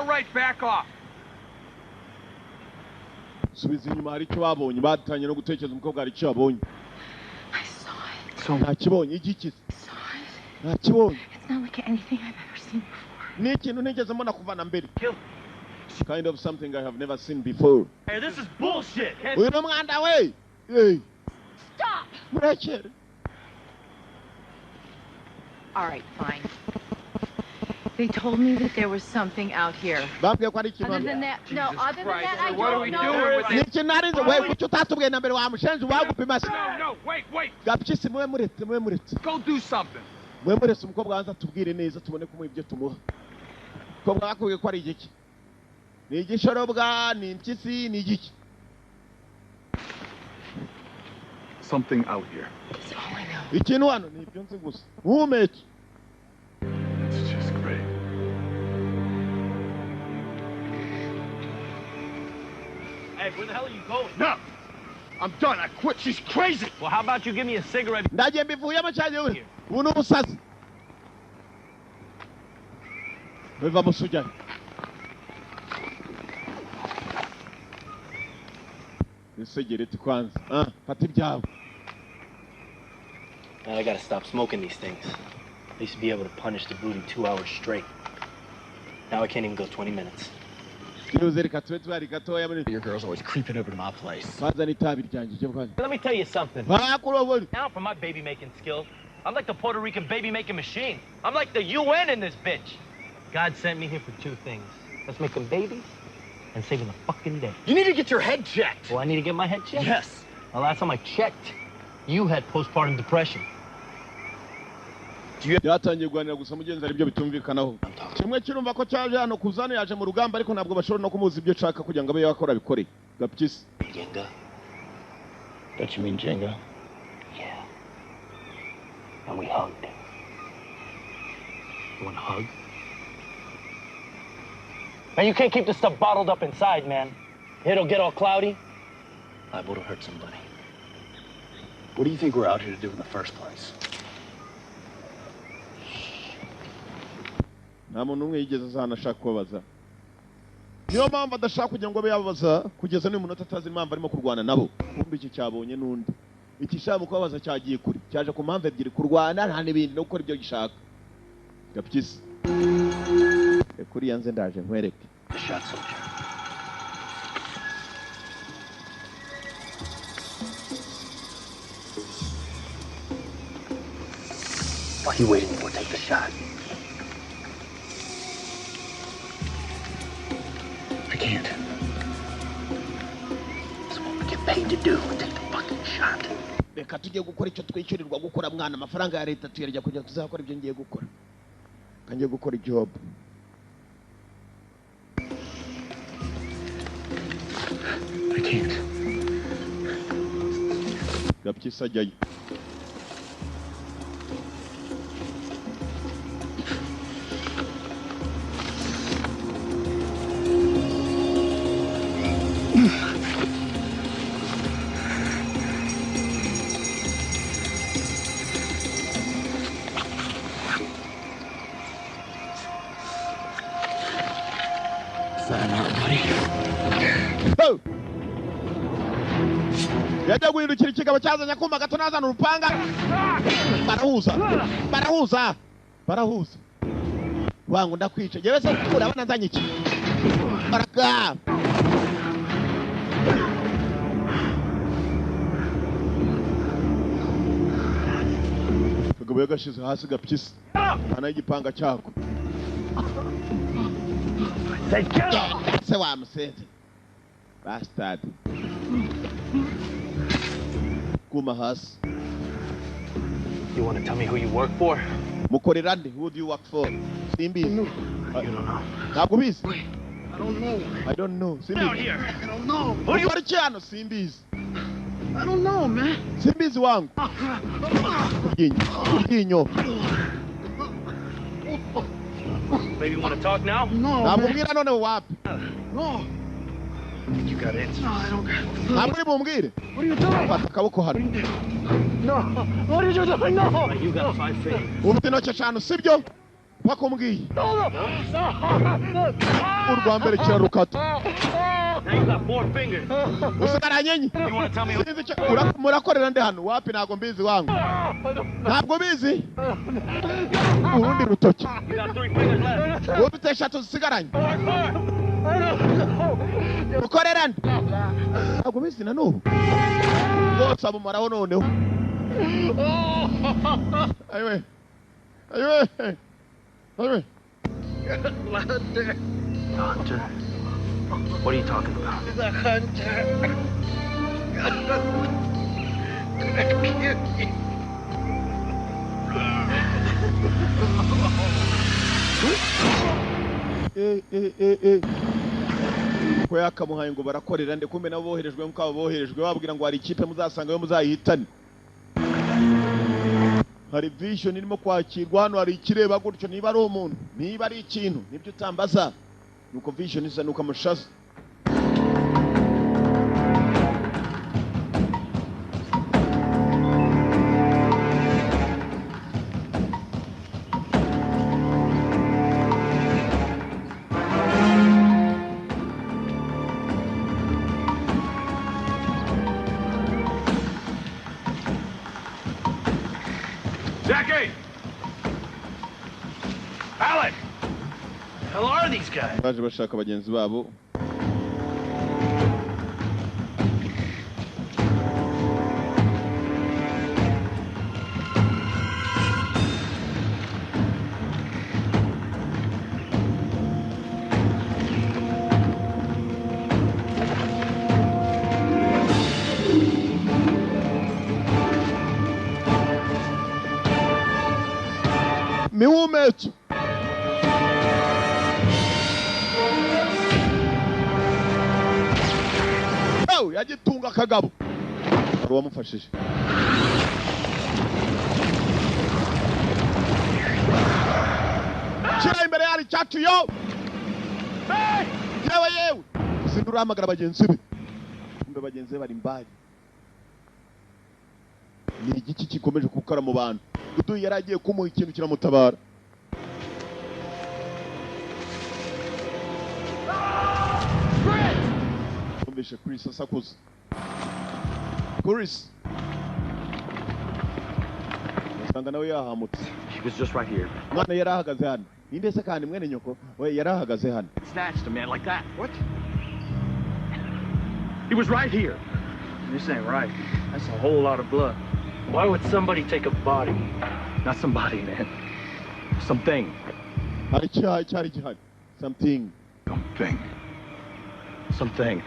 right, back off. Subiza inyuma hari icyo babonye batanye no gutekereza umukobwa hari icyo babonye. I saw it. Nta kibonye igiki. I saw it. Nta kibonye. It's not like anything I've ever seen before. Ni ikintu nigeze mbona kuva na mbere. Kill. Kind of something I have never seen before. Hey, this is bullshit. Uyu ni umwanda we. Hey. Stop! Murekere. All right, fine. They told me that there was something out here. Bambwiye ko ari ikintu. Other than that, no, other than that, I What are don't we know. doing with Ni ikintu narize we kuki utatubwiye na mbere wa mushenzi wagupima se. No, wait. Gapyisi mwe muretse. Go do something. Mwe muretse umukobwa wanza tubwire neza tubone kumuha ibyo tumuha. Umukobwa bakubwiye ko ari igiki. Ni igishorobwa, ni impyisi, ni igiki. Something out here. That's all I know. Ikintu hano ni ibyo nzi gusa. Uhumeke. It's just great. Hey, where the hell are you going? No, I'm done. I quit. She's crazy. Well, how about you give me a cigarette? Ndagiye mbivuyemo cyane we. Ubu ni ubusazi. Biva musujyane. Isegereti kwanza. Fata ibyabo. I gotta stop smoking these things. I used to be able to punish the booty 2 hours straight. Now I can't even go 20 minutes. Your girl's always creeping over to my place. Let me tell you something. Now for my baby making skills, I'm like the Puerto Rican baby making machine. I'm like the UN in this bitch. God sent me here for 2 things. That's making babies and saving the fucking day. You need to get your head checked. Well, I need to get my head checked? Yes. Well, last time I checked, you had postpartum depression. Byatangiye kuganira gusa mugenzi ari byo bitumvikanaho. Kimwe kirumva ko cyaje hano kuzana yaje mu rugamba ariko ntabwo bashobora no kumuza ibyo ashaka kugira ngo abe yakora bikore. Gapyisi. Jenga. Don't you mean Jenga? Yeah. And we hugged. You want a hug? Man, you can't keep this stuff bottled up inside, man. It'll get all cloudy. Liable to hurt somebody. What do you think we're out here to do in the first place? Nta muntu umwe yigeze azana ashaka kubabaza. Niyo mpamvu adashaka kugira ngo abe yababaza kugeza n'uyu munota atazi impamvu arimo kurwana nabo. Kumbe iki cyabonye n'undi. Iki shaka kubabaza cyagiye kuri. Cyaje ku mpamvu ebyiri kurwana nta n'ibindi no gukora ibyo gishaka. Gapyisi. Kuri yanze ndaje nkwereke. The shot soldier. What are you waiting for? Take the shot. I can't. That's what we get paid to do. Take the fucking shot. Reka tujye gukora icyo twishyurirwa gukora mwana amafaranga ya leta tuyarya kugira tuzakora ibyo ngiye gukora. Kangiye gukora job. I can't. Gapyisi ajyayo. Oh! Yajya guhindukira ikigabo cyazanye akuma gato nazana urupanga. Barahuza. Wangu ndakwica. Jewe se urabona nzanye iki? Baraka. Kagabo yagashize hasi gapyisi. Ana igipanga cyako. Se wa musente. Bastard. Kuma hasi. You want to tell me who you work for? Mukorerande, who do you work for? Simbi. You don't know. Ntabwo bizi? I don't know. I don't know. Simbi. Out here. I don't know. Who do you want to channel, Simbi's? I don't know, man. Simbi's wangu. Ginyo. Maybe you want to talk now? No, Namubwira none wapi? No. You got answers. No, I don't got. Ntabwo mubwire. What are you doing? Fata akaboko hano. No. What are you doing? No. You got 5 fingers. Ufite intoki eshanu sibyo? Bakumbwiye. No. Urwa mbere kirarukata. Now you got 4 fingers. Usigaranye enye. You want to tell me? Murakorera nde hano? Wapi ntabwo mbizi wangu. Ntabwo bizi? Urundi rutoki. You got 3 fingers left. Ufite eshatu zisigaranye. Ukorera nde? Ntabwo bizi na n'ubu. Bose abumaraho noneho. Ayiwe. Hunter. What are you talking about? The hunter. Ko yakamuhaye ngo barakorera nde kumbe nabo boherejwe nk'uko abo boherejwe babwira ngo hari ikipe muzasanga yo muzayihitane. Hari vision irimo kwakirwa hano, hari ikireba gutyo, niba ari umuntu, niba ari ikintu, nibyo utambaza. Nuko vision isa nuko amushaza. Jackie! Alec! The hell are these guys? Baje bashaka bagenzi babo. Miumet. Oh, yagitunga kagabo. Ari wamufashije. Chira imbere yari cyatu yo. Hey! Yewe. Sindura amagara bagenzi be. Umbe bagenzi be bari mbali. Ni igiki kikomeje gukora mu bantu. Udu yaragiye kumuha ikintu kiramutabara. Umvishe Chris asakuza. Chris. Sanga nawe yahamutse. She was just right here. Mwana yarahagaze hano. Ninde se kandi mwene nyoko? We yarahagaze hano. Snatched a man like that. What? He was right here. This ain't right. That's a whole lot of blood. Why would somebody take a body? Not somebody, man. Something. Hari cyari gihari. Something. Something.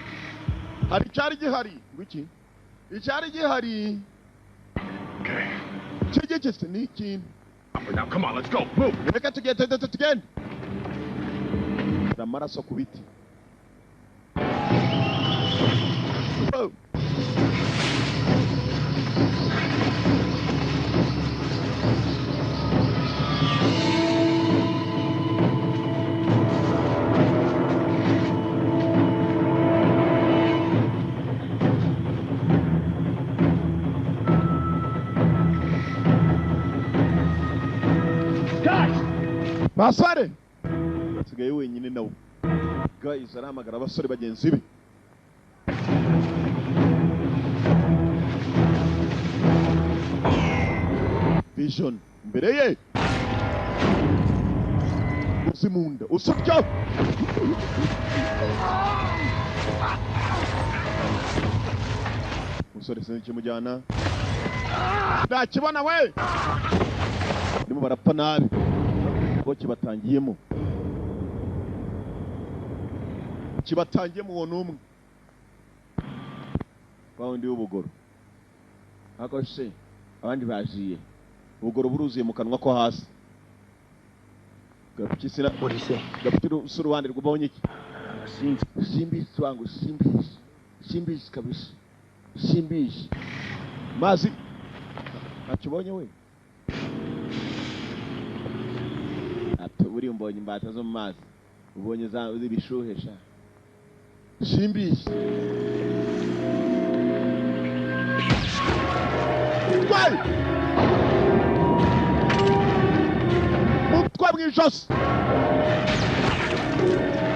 Hari cyari gihari. Wiki? Icyari gihari. Okay. Chegetse ni ikintu. Now, come on, let's go. Move. Reka tugende. Amaraso ku biti. Oh. Basare. Sigaye wenyine nawe. guys aramagara abasore bagenzi be. Vision mbere ye uzimunda usubya umusore sinzi kimujyana ndakibona we ndimo barapfa nabi bo kibatangiyemo uwo n'umwe bawundi w'ubugoro ako se abandi baziye ubugoro buruzuye mu kanwa ko hasi gapikisira gapitiro uruhande rw'ubonye iki simbizi wangu simbizi kabisa simbizi mazi nakibonye we ati uri mbonye imbata zo mu mazi ubonye za ibishuhesha simbizi Why? Mutwa mwijos.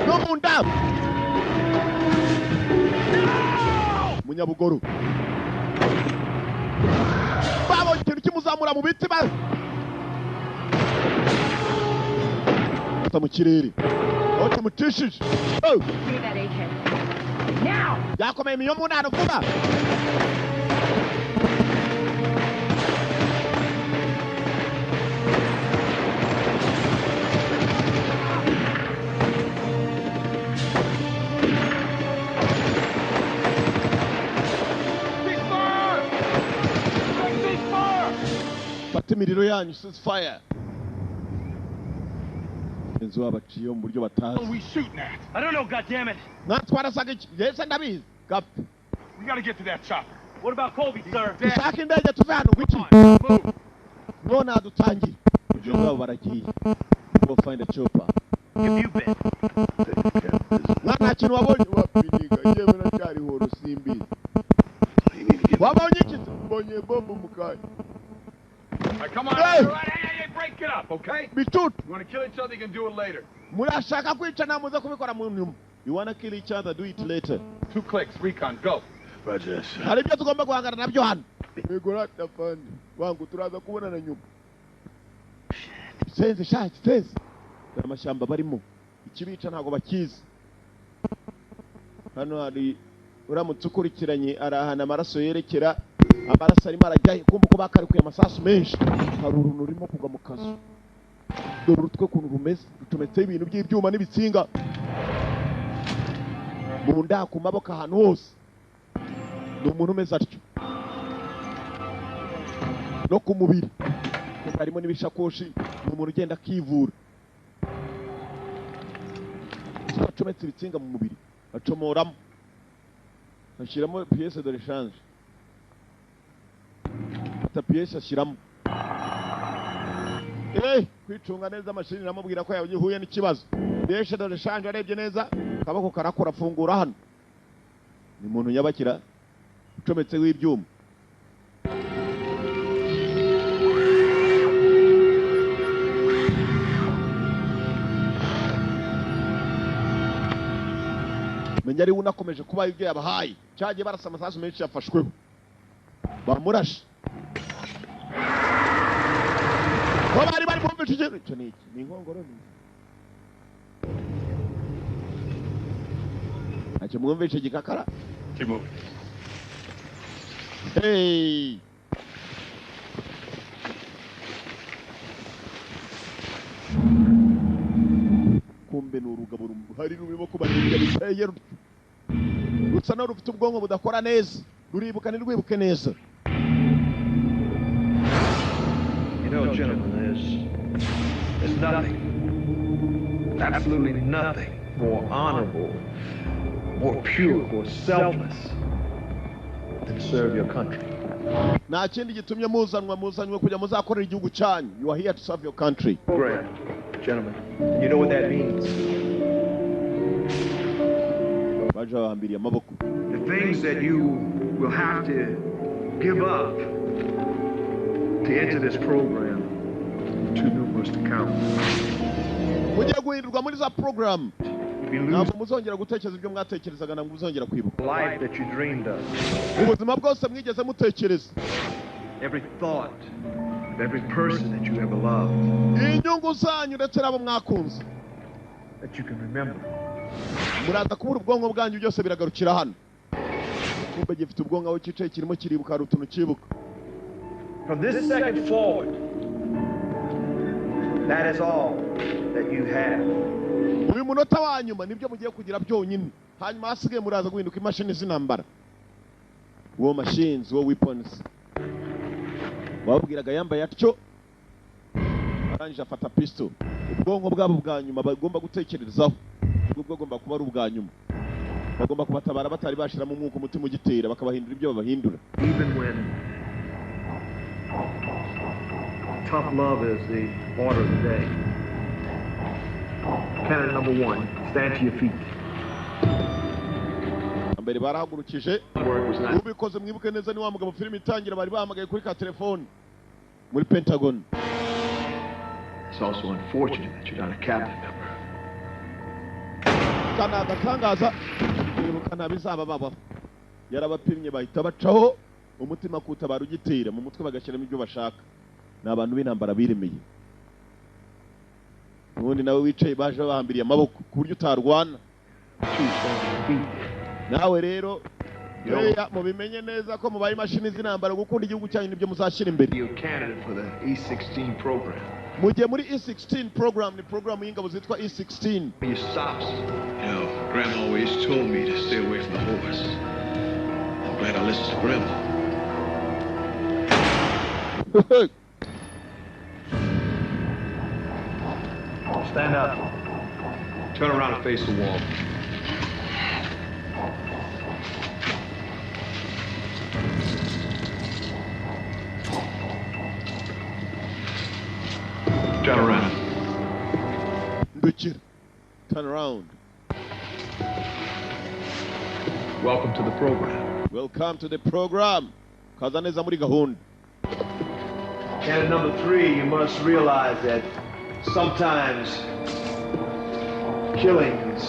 No munda. Munyabugoro. Babo ikintu kimuzamura mu biti ba. Ata mu kirere. Ote mutishije. Oh. Now. Yakomeye miyo munano vuba. Imiriro yanyu is fire. Enzo abaciye mu buryo batazi. What are we shooting at? I don't know, goddammit. Natwara sagiki. Yes, ndabizi. Gap. We gotta get to that chopper. What about Colby, sir? Ishaka indege tuve hano wiki. Nona dutangi. Ujunga baragiye. Go find a chopper. Have you been? Nta kintu wabonye wapiniga. Yewe na cyari horo simbi. Wabonye iki? Mbonye bombo mukanya. All right, come on. Hey, break it up, okay? Bitut. You want to kill each other, you can do it later. Murashaka kwica na muze kubikora mu nyuma. You want to kill each other, do it later. 2 clicks, recon, go. Roger. Hari ibyo tugomba guhangana nabyo hano. Egora tafandi. Wangu turaza kubona na nyuma. Senze shaki, senze. Amashyamba barimo. Ikibica ntago bakizi. Hano hari uramutse ukurikiranye arahana amaraso yerekera amaraso arimo arajya kumva ko bakarikuye amasasu menshi hari uruntu rurimo kugwa mu kazu dore urutwe kuntu rumeze rutometseho ibintu by'ibyuma n'ibitsinga mu nda ku maboko ahantu hose ni umuntu umeze atyo no ku mubiri harimo n'ibishakoshi ni umuntu ugenda akivura acometse ibitsinga mu mubiri acomoramo ashyiramo pièce de rechange pièce ashyiramo kwicunga neza amashini namubwira ko yahuye n'ikibazo pièce de rechange arebye neza kabako karakora afungura hano ni umuntu nyabakira ucometse w'ibyuma menya ari unakomeje kuba ibyo yabahaye cyagiye barasa amasasu menshi yafashweho bamurashe bari mu bicike cyo ni inkongoro acyo mwumvishe gikakara Timo. Hey. Kumbe n'urugabo hari rurimo kubarira biteye rutsa no rufite ubwonko budakora neza ruribuka ni rwibuke neza. You know, gentlemen, there's nothing, absolutely nothing more honorable, more pure, more selfless than to serve your country. Nta kindi gitumye muzanywe kujya muzakorera igihugu cyanyu. You are here to serve your country. Great, gentlemen. You know what that means. Baje bahambiriye amaboko. The things that you will have to give up to enter this program, too numerous to count. Mugiye guhindurwa muri za program ntabwo muzongera gutekereza ibyo mwatekerezaga, ntabwo muzongera kwibuka life that you dreamed of. ubuzima bwose mwigeze mutekereza, Every thought of every person that you ever loved. inyungu zanyu ndetse n'abo mwakunze That you can remember. muraza kubura ubwonko bwanyu byose biragarukira hano. Kumbe gifite ubwonko aho cyicaye kirimo kiribuka, hari utuntu kibuka. From this second forward, that is all that you have. Uyu munota wa nyuma nibyo mugiye kugira byonyine, hanyuma hasigaye muraza guhinduka imashini z'intambara. War machines, war weapons. Babwiraga yambaye atyo, arangije afata pistol. Ubwonko bwabo bwa nyuma bagomba gutekerezaho, ubwo bwagomba kuba ari ubwa nyuma. Bagomba kubatabara batari bashiramo umwuka umutima ugitera, bakabahindura ibyo babahindura. Even when tough love is the order of the day. Cannon number 1, stand to your feet. Mbere barahagurukije, ubikoze mwibuke neza ni wa mugabo filime itangira bari bahamagaye kuri ka telefone muri Pentagon. It's also unfortunate that you're not a cabinet member. Kana agatangaza nibuka ntabizaba babaho. Yarabapimye bahita bacaho umutima kutabara ugitera mu mutwe bagashyiramo ibyo bashaka. Ni abantu b'intambara biremeye. Ubundi nawe wicaye baje bahambiriye amaboko ku buryo utarwana. Nawe rero yeya mubimenye neza ko mubaye imashini z'intambara gukunda igihugu cyanyu nibyo muzashyira imbere. You're a candidate for the E16 program. Mujye muri E16 program, ni program y'ingabo zitwa E16. You stops. You know, Grandma always told me to stay away from the horse. I'm glad I listened to Grandma. Stand up. Turn around and face the wall. Turn around. Turn around. Welcome to the program. Welcome to the program. Kazaneza muri gahunda. Candidate number 3, you must realize that sometimes killing is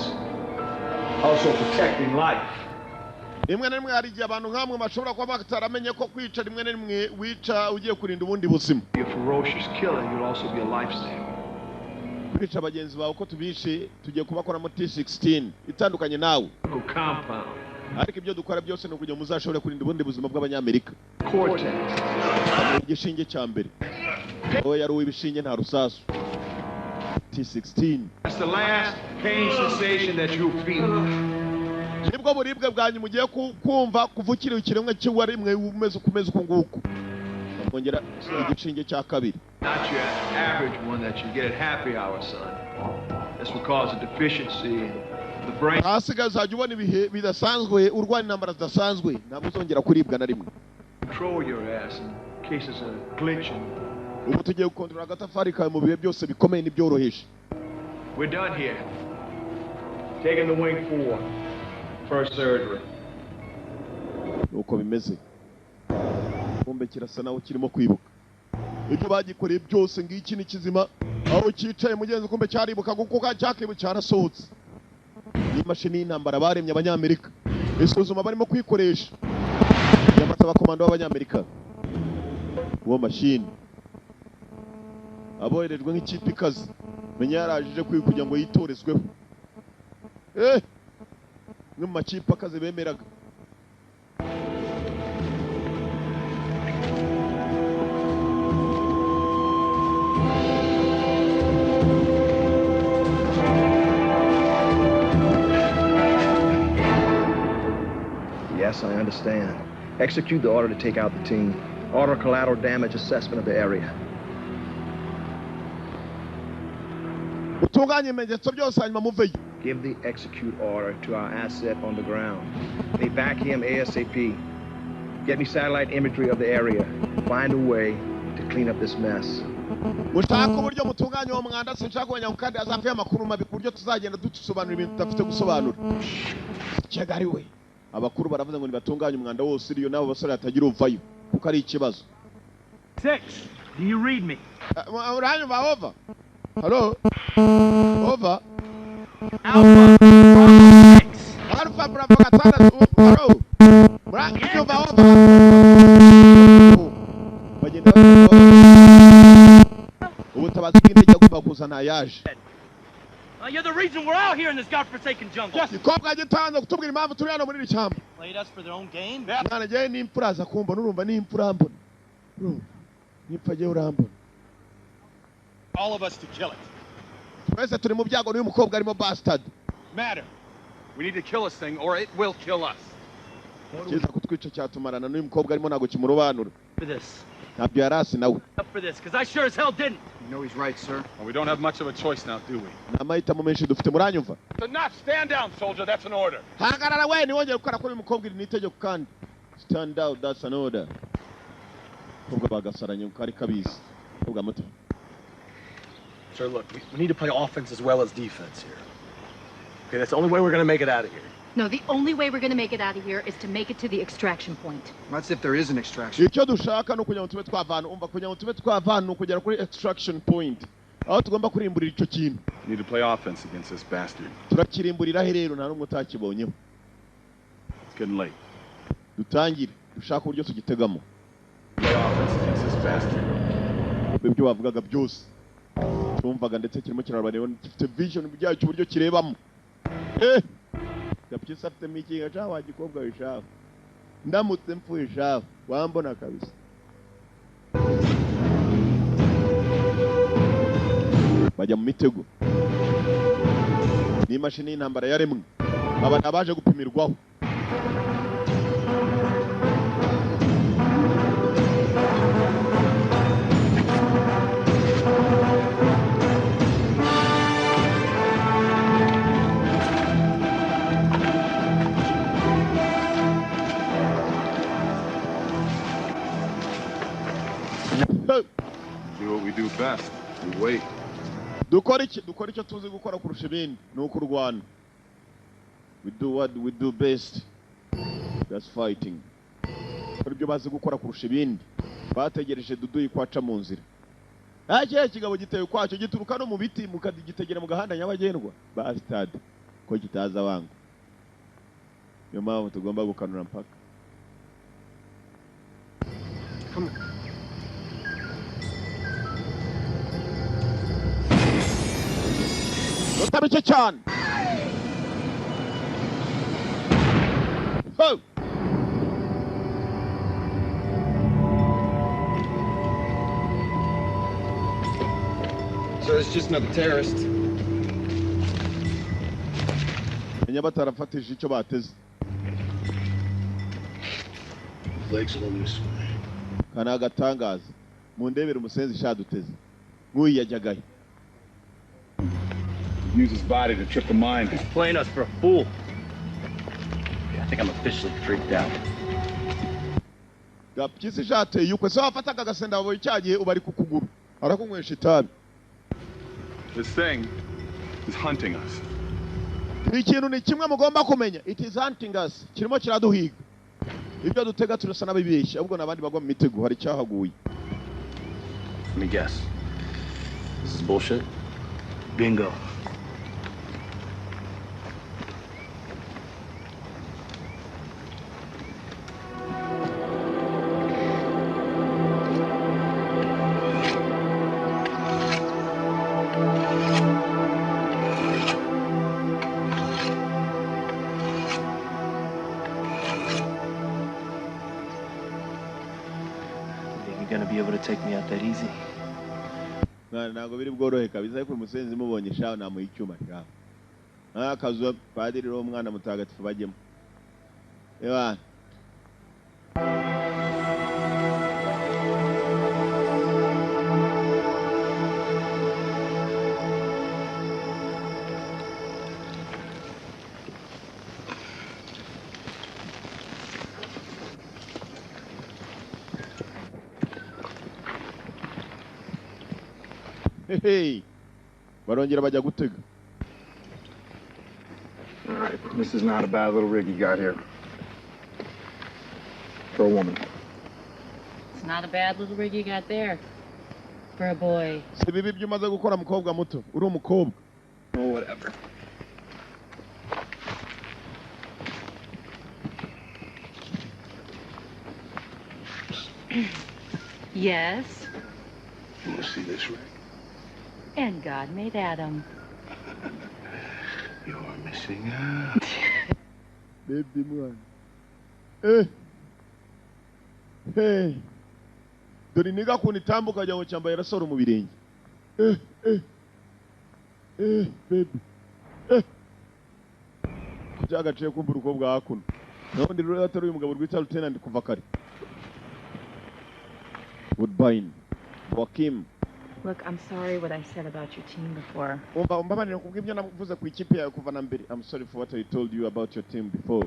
also protecting life. Rimwe na rimwe hari igihe abantu nkamwe bashobora kuba bataramenye ko kwica rimwe na rimwe wica ugiye kurinda ubundi buzima. A ferocious killing will also be a lifesaver. Kwica bagenzi bawe ko tubishe tugiye kubakora mu T16 itandukanye nawe. Compound. Ariko ibyo dukora byose no kugira muzashobore kurinda ubundi buzima bw'abanyamerika. Cortex. Igishinge cya mbere. Oya yari uw'ibishinge nta rusasu. T16. That's the last pain sensation that you feel. Nibwo buribwe bwanyu mugiye kumva kuvukira ikiremwe cy'uwarimwe umeze ukomeza uko nguko. Kongera igishinge cya kabiri. Not your average one that you get at happy hour, son. That's because of deficiency in the brain. Hasigaye uzajya ubona ibihe bidasanzwe urwana intambara zidasanzwe ntabwo uzongera kuribwa na rimwe. Control your ass in cases of glitching. Ubu tugiye gukontorora agatafari kawe mu bihe byose bikomeye n'ibyoroheje. We're done here. Taking the wing 4. First surgery. Uko bimeze. Kumbe kirasa nawe kirimo kwibuka. Ibyo bagikoreye byose ngiki ni kizima. Aho cyicaye mugenzi kumbe cyaribuka kuko cyakibu cyarasohotse. Ni mashini y'intambara baremye abanyamerika. Isuzuma barimo kwikoresha. Yamata abakomando b'abanyamerika. Uwo mashini. Aboherejwe nk'ikipe ikaze. Menya yarajije kugira ngo yitorezweho. Mu makipe akaze bemeraga. Yes, I understand. Execute the order to take out the team. Order collateral damage assessment of the area. Utunganye ibimenyetso byose hanyuma muveyo. Give the execute order to our asset on the ground. They back him ASAP. Get me satellite imagery of the area. Find a way to clean up this mess. Mushaka uburyo mutunganye uwo mwanda sinshaka kubanya kandi azavuye amakuru mabi ku buryo tuzagenda dusobanura ibintu tudafite gusobanura. Cyagari we. Abakuru baravuze ngo nibatunganye umwanda wose iriyo nabo basore atagira uvayo kuko ari ikibazo. 6. Do you read me? Uranyumva over? Hello? Over? Alpha. baravuga atandatu baro murabyumva aho bagenda ubutabazi bw'indege agomba kuzana yaje. You're the reason we're out here in this godforsaken jungle. Ikobwa gitanze kutubwira impamvu turi hano muri iri cyamba. Played us for their own game. Mwana je ni impfura za kumva nurumva ni impfura mbona. Nipfa je urambona. All of us to kill it. Twese turi mu byago n'uyu mukobwa arimo bastard. Matter. We need to kill this thing or it will kill us. Kiza kutwica cyatumarana n'uyu mukobwa arimo nago kimurobanura. For this. Ntabyo yarasi nawe. Up for this, because I sure as hell didn't. You know he's right, sir. Well, we don't have much of a choice now, do we? Namahitamo menshi dufite muranyumva. Enough. Stand down, soldier. That's an order. Hagarara we niwongeye gukora kuri uyu mukobwa iri nitegeko kandi. Stand down, that's an order. Kobwa bagasaranye kari kabizi. Kobwa muto. Sir, look, we need to play offense as well as defense here. Okay, that's the only way we're going to make it out of here. No, the only way we're going to make it out of here is to make it to the extraction point. That's if there is an extraction. Icyo dushaka no kugira ngo tube twavana umva kugira ngo tube twavana no kugera kuri extraction point. Aho tugomba kurimburira icyo kintu. You need to play offense against this bastard. Turakirimburira rero nta numwe utakibonyeho. It's getting late. Dutangire dushaka uburyo tugitegamo. Play offense against this bastard. Ibyo bavugaga byose. Tumvaga ndetse kirimo kirabareba gifite vision byacyo uburyo kirebamo. Yapyisa afite mikinga cha wagikobwa wishaho. Ndamutse mpfuye shaho wambona kabisa. Bajya mu mitego. Ni mashini y'intambara yaremwe. Aba nabaje gupimirwaho. Do what we do best. We wait. Dukora icyo tuzi gukora kurusha ibindi ni ukurwana. We do what we do best. That's fighting. Kuri byo bazi gukora kurusha ibindi. Bategereje Dudu ikwaca mu nzira. Cya kigabo giteye kwaco gituruka no mu biti mukagitegera mu gahanda nyabagendwa. Bastard. Ko kitaza wangu. Yo mpamvu tugomba gukanura mpaka. Come on. Utabice cyane. Ho. So it's just another terrorist. Enya batarafatije icyo bateze. Legs along this way. Kana agatangaza. Mu ndebere umusenzi shaduteze. Nguyi yajagaye. Use his body to trip the mind. He's playing us for a fool. I think I'm officially freaked out. Gapyisi jateye ukwe so afataga agasenda abo icyagiye ubari kukuguru. Arakunywesha itabi. This thing is hunting us. Ikintu ni kimwe mugomba kumenya. It is hunting us. Kirimo kiraduhiga. Ibyo dutega turasa nabibeshya ubwo nabandi bagwa mu mitego hari cyahaguye. Let me guess. This is bullshit. Bingo. Gonna be able to take me out that easy. Ntabwo biri bworohe kabisa ariko umusenzi mubonye shaho namuha icyuma shaho. Akazuba padiri ro mwana mutagatifu bajyemo. Ewa. Hey, barongera bajya gutega. All right, this is not a bad little rig you got here. For a woman. It's not a bad little rig you got there. For a boy. Si bibi byumaze gukora mukobwa muto, uri umukobwa. Oh, whatever. Yes. You want to see this ring? And God made Adam. You're missing out. Baby man. Eh. Hey. Dore niga kunitambuka kugira ngo cyambaye rasoro mu birenge. Baby. Kujagaciye kumbura uko bwakuno. Naho ndi rero atari uyu mugabo rwita Lieutenant kuva kare. Woodbine. Joaquim. Look, I'm sorry what I said about your team before. Umbabarira kubw'ibyo navuze ku ikipe yawe kuva na mbere. I'm sorry for what I told you about your team before.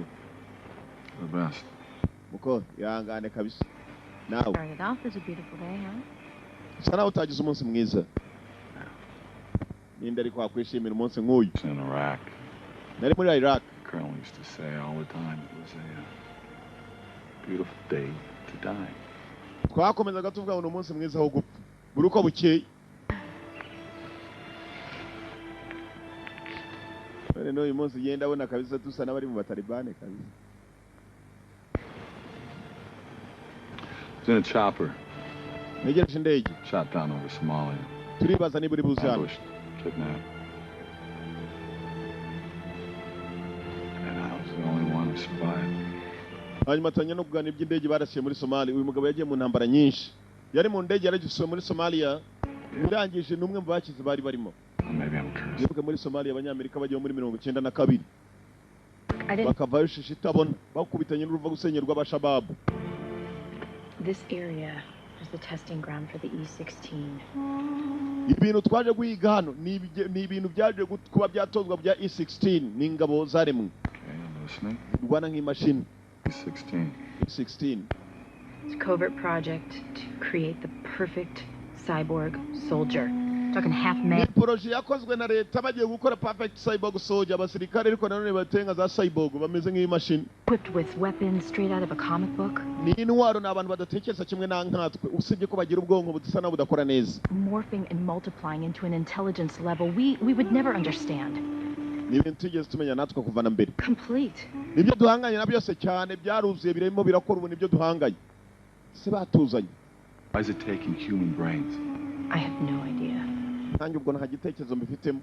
The best. Muko, yangane kabisa. Now. Started off as a beautiful day, huh? Sana utagize umunsi mwiza. Ninde ariko akwishimira umunsi nk'uyu. In Iraq. Nari muri Iraq. Colonel used to say all the time it was a beautiful day to die. Twakomezaga tuvuga ngo umunsi mwiza wo gupfa. Buri uko bukeye. None uyu munsi yenda abona kabisa tusa n'abari mu batalibane kabisa. In a chopper. Negereje indege. Shot down over Somalia. Turibaza niba uri buzana. Ambushed, kidnapped. And I was the only one who survived. Hanyuma tanya no kuganira iby'indege barasiye muri Somalia. Uyu mugabo yagiye mu ntambara nyinshi. Yari mu ndege yaragisuye muri Somalia. Birangije n'umwe mu bakizi bari barimo. Maybe I'm cursed. Yibuke muri Somalia abanyamerika bagiye muri 92. Bakavayo shishi itabona. Bakubitanye n'uruva gusenyerwa abashababu. This area was the testing ground for the E-16. Ibintu twaje guhiga hano ni ibintu byaje kuba byatozwa bya E-16 n'ingabo zaremwe. Rwana nk'imashini. E-16. E-16. It's a covert project to create the perfect cyborg soldier. Talking half man. Ni projet yakozwe na leta bagiye gukora perfect cyborg soldier abasirikare ariko nanone batenga za cyborg bameze nk'imashini. Equipped with weapons straight out of a comic book. Ni intwaro n'abantu badatekereza kimwe na nkatwe usibye ko bagira ubwonko budasa na budakora neza. Morphing and multiplying into an intelligence level we would never understand. Ni ibintu tugeze tumenya natwe kuva na mbere. Complete. Nibyo duhanganye na byose cyane byaruzuye birimo birakora ubu nibyo duhanganye. Se batuzanye. Why is it taking human brains? I have no idea. Nanjye ubwo nta gitekerezo mbifitemo.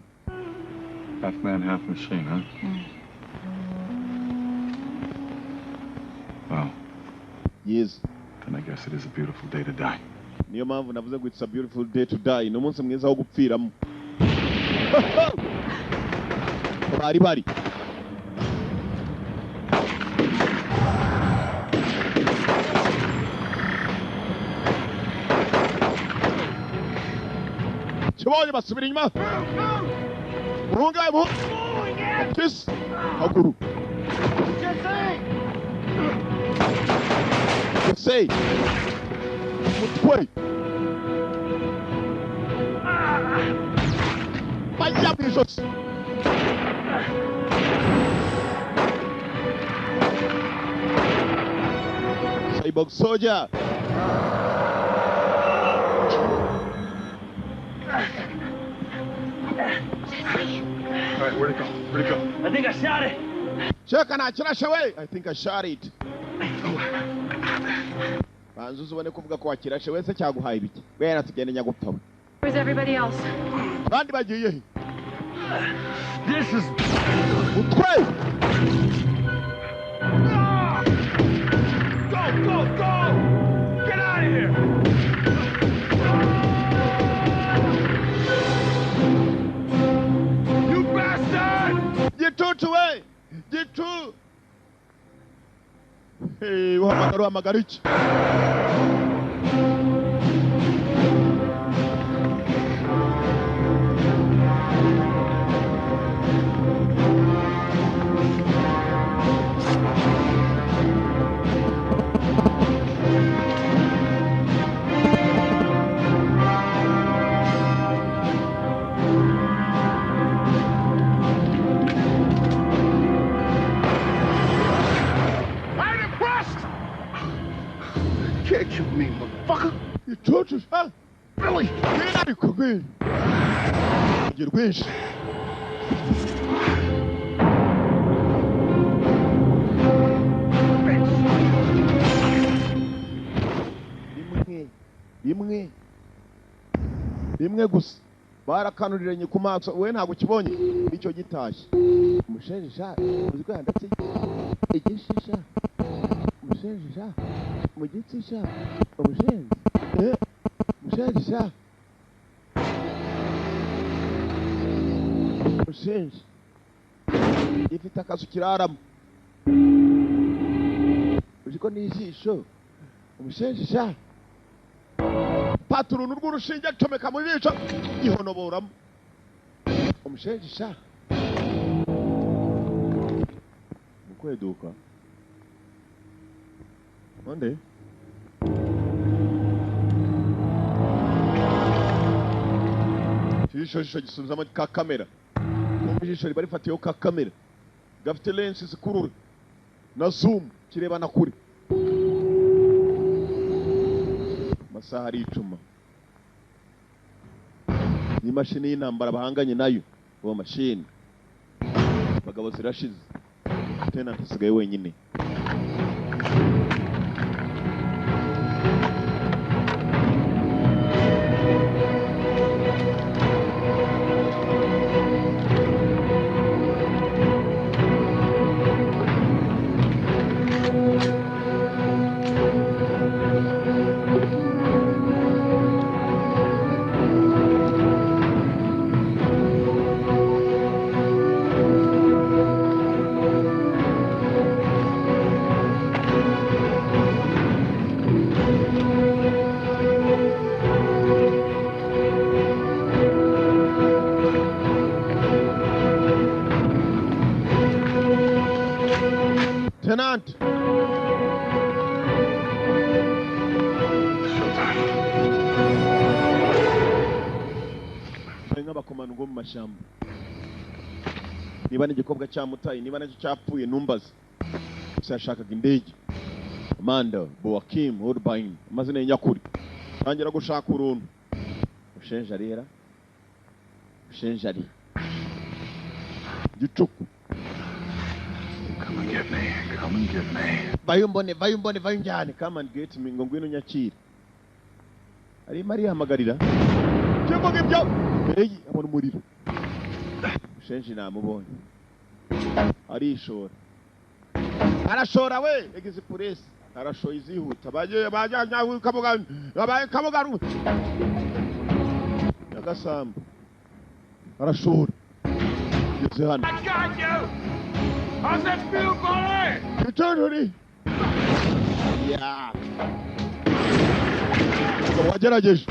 Half man, half machine, huh? Well. Yes. Then I guess it is a beautiful day to die. Niyo mpamvu navuze ngo it's a beautiful day to die. Ni umunsi mwiza wo gupfiramo. Bari. Kibonye basubira inyuma. Muhunga mu. Kiss. Hakuru. Say. Mutwe. Vaya bichos. Cyborg soldier. All right, where'd it go? Where'd it go? I think I shot it. Check and I trash away. I think I shot it. Banzuzu bane kuvuga ko wakirashe wese cyaguhaye ibiki. Bera tugende nyagupfa. Where's everybody else? Bandi bagiye he? This is Utwe. Go! Get out of here! You bastard! Get away! Get to. Hey, uhamagara iki? Can't shoot me, motherfucker. You torture, huh? Billy! Get out of here, Get wish. rimwe gusa barakanuriranye ku maso we ntabwo ukibonye icyo gitashye umushenja uziko yanditse igishisha umushenja mu gitsisha umushenja umushenja umushenja ifite akazu kiraramo uziko n'ijisho umushenja paturunu rw'urushinge acomeka mu jisho ihonoboramo umushenja mukweduka nde ijisho gisubizamo ka kamera ijisho riba rifatiyeho ka kamera gafite lensi zikurura na zoom kirebana kure amasaha ari icuma ni imashini y'intambara bahanganye nayo uwo mashini abagabo zirashize Tenant asigaye wenyine Tenant. Nk'abakomano ngo mu mashyamba niba n'igikobwa cyamutaye niba nacyo cyapfuye numbaze yashakaga indege Amanda Boakim Woodbine amazina y'inyakuri tangira gushaka uruntu ushenja rera ushenja ari gicuku Come and get me. Come and get me. Bayumbone bayunjyane. Come and get me ngo ngwino nyakira. Ari Maria hamagarira. Cyangwa ngibyo. Beyi abona umuriro. Shenji namubonye. Arishora. Arashora we egeze police. Arashoye izihuta. Baje kabuga. Abaye kabuga. Yagasamba. Arashora. Yeze hano. I got you. How's that feel, boy? Return, honey. Yeah. Wagerageje.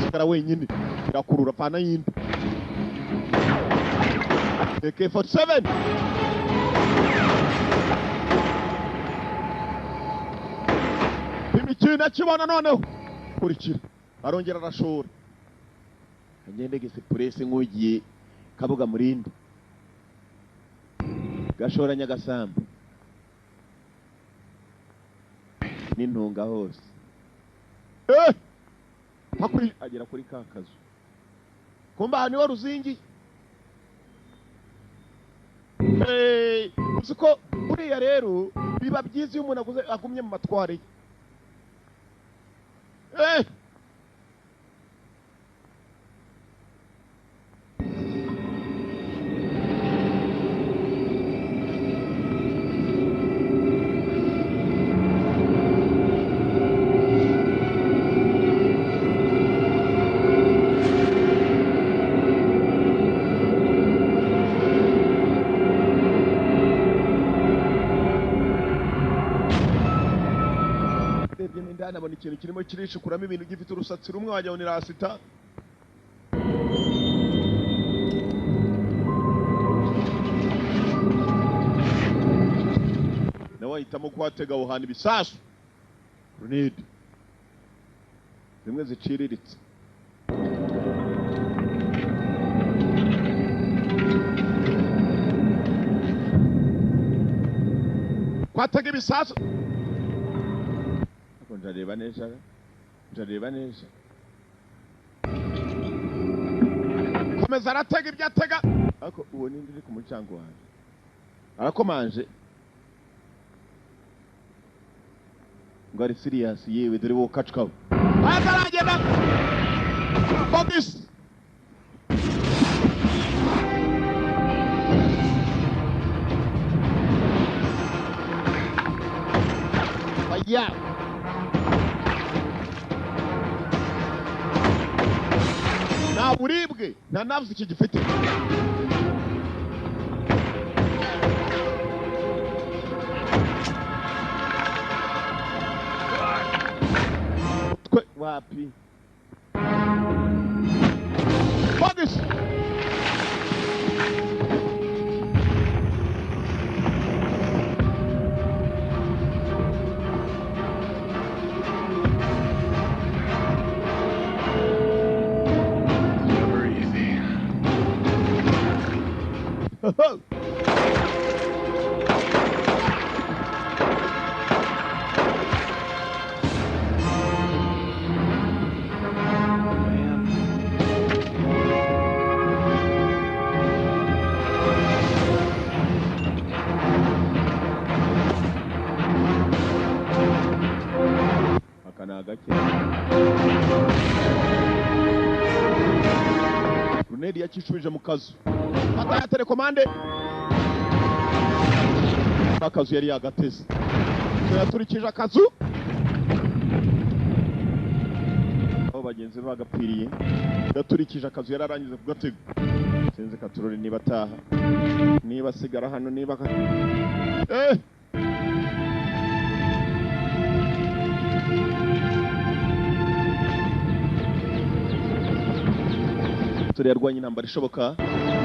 Sigara wenyine. Irakurura pana yindi. AK-47. Imikino kibona noneho. Kurikira. Arongera arashora. Agende gese police nk'ugiye kabuga murindi. Gashora Nyagasamba n'intunga hose hakuri agera kuri kakazu kumba hani wa ruzingi usiko buriya rero biba byiza iyo umuntu agumye mu matware nabona ikintu kirimo kirishukuramo ibintu gifite urusatsi rumwe wajya ngo ni rasita nawe ahitamo kuhatega aho hantu ibisasu grenade zimwe ziciriritse kwatega ibisasu ndareba neza komeza aratega ibyo atega ariko uwo nindi uri ku mucango wanjye arakomanje ngo ari serious yewe dore wo kackaho ataragenda focus yeah na buribwe na nafsi iki gifite wapi focus Never easy. Runedi yakishubije mu kazu ataya telekomande akazu yari yagateze yaturikije akazu aho bagenzi bagapfiriye yaturikije akazu yararangize kugatega sinzi katurore niba ataha niba sigara hano niba turi yarwanye intambara ishoboka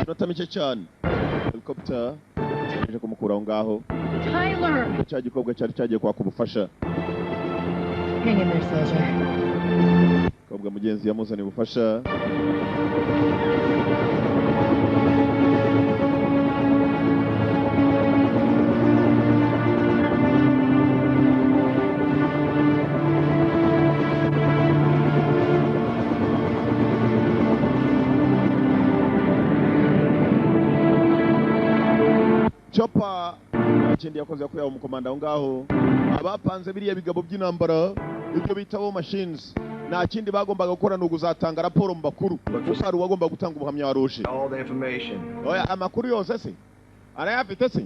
inota mike cyane helicopter ije kumukura aho ngaho Tyler cya gikobwa cyari cyagiye kwaka ubufasha hang in there soldier kobwa mugenzi yamuzaniye ubufasha Chopper ikindi yakoze yakuye umukomanda aho ngaho abapanze biriya bigabo by'intambara ibyo bita bo machines nta kindi bagombaga gukora no kuzatanga raporo mu bakuru gusa ari wagomba gutanga ubuhamya waruje All the information. oya amakuru yose se arayafite se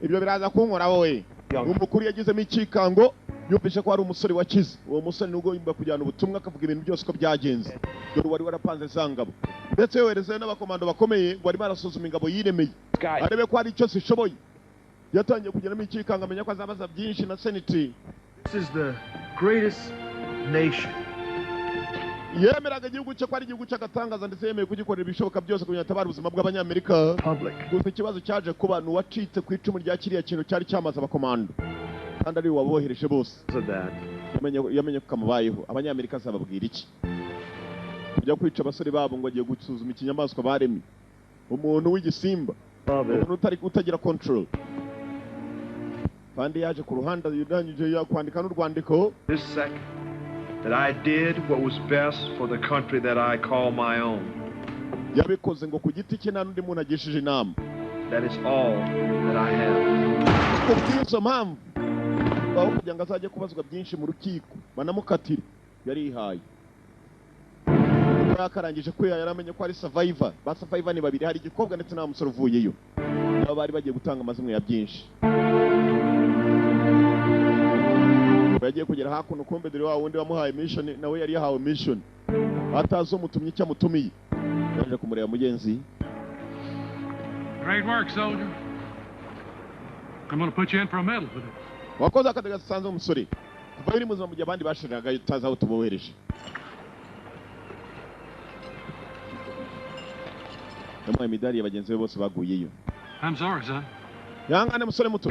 ibyo biraza kunkora wowe umukuru yagizemo ikikango yumvishe ko hari umusore wakize uwo musore nubwo yimba kujyana ubutumwa akavuga ibintu byose ko byagenze dore wari warapanze zangabo ndetse yohereze n'abakomando bakomeye ngo bari barasuzuma ingabo yiremeye arebe ko hari icyo zishoboye yatangiye kugeramo ikikanga amenya ko azabaza byinshi na senate. This is the greatest nation. yemeraga igihugu cye ko ari igihugu cy'agatangaza ndetse yemeye kugikorera ibishoboka byose kugira ngo atabare ubuzima bw'abanyamerika. Gusa ikibazo cyaje kuba ni uwacitse ku icumu rya kiriya kintu cyari cyamaze abakomando kandi ari wabohereje bose. Yamenye ko kamubayeho abanyamerika azababwira iki kujya kwica abasore babo ngo agiye gusuzuma ikinyamaswa baremye umuntu w'igisimba umuntu utagira control kandi yaje ku ruhande yudanyije yakwandika n'urwandiko This second that I did what was best for the country that I call my own. yabikoze ngo ku giti cye nta n'undi muntu agishije inama. That is all that I have. Kubw'izo mpamvu aho kugira ngo azajye kubazwa byinshi mu rukiko banamukatire yarihaye yakarangije ko yaramenye ko ari survivor. Ba survivor ni babiri, hari igikobwa ndetse na musore uvuyeyo nabo bari bagiye gutanga amazimwe ya byinshi. Bagiye kugera hakuno kumbe dore wa wundi wamuhaye mission nawe yari yahawe mission atazo mutumye icyo mutumiye yaje kumureba mugenzi. Great work, soldier. I'm going to put you in for a medal for this. Wakoze akazi gasanzwe umusore kuva iri muzima mu gihe abandi bashiraga utazi aho tubohereje. Yamuhaye imidari y'abagenzi be bose baguyeyo. I'm sorry, son. Yangane musore muto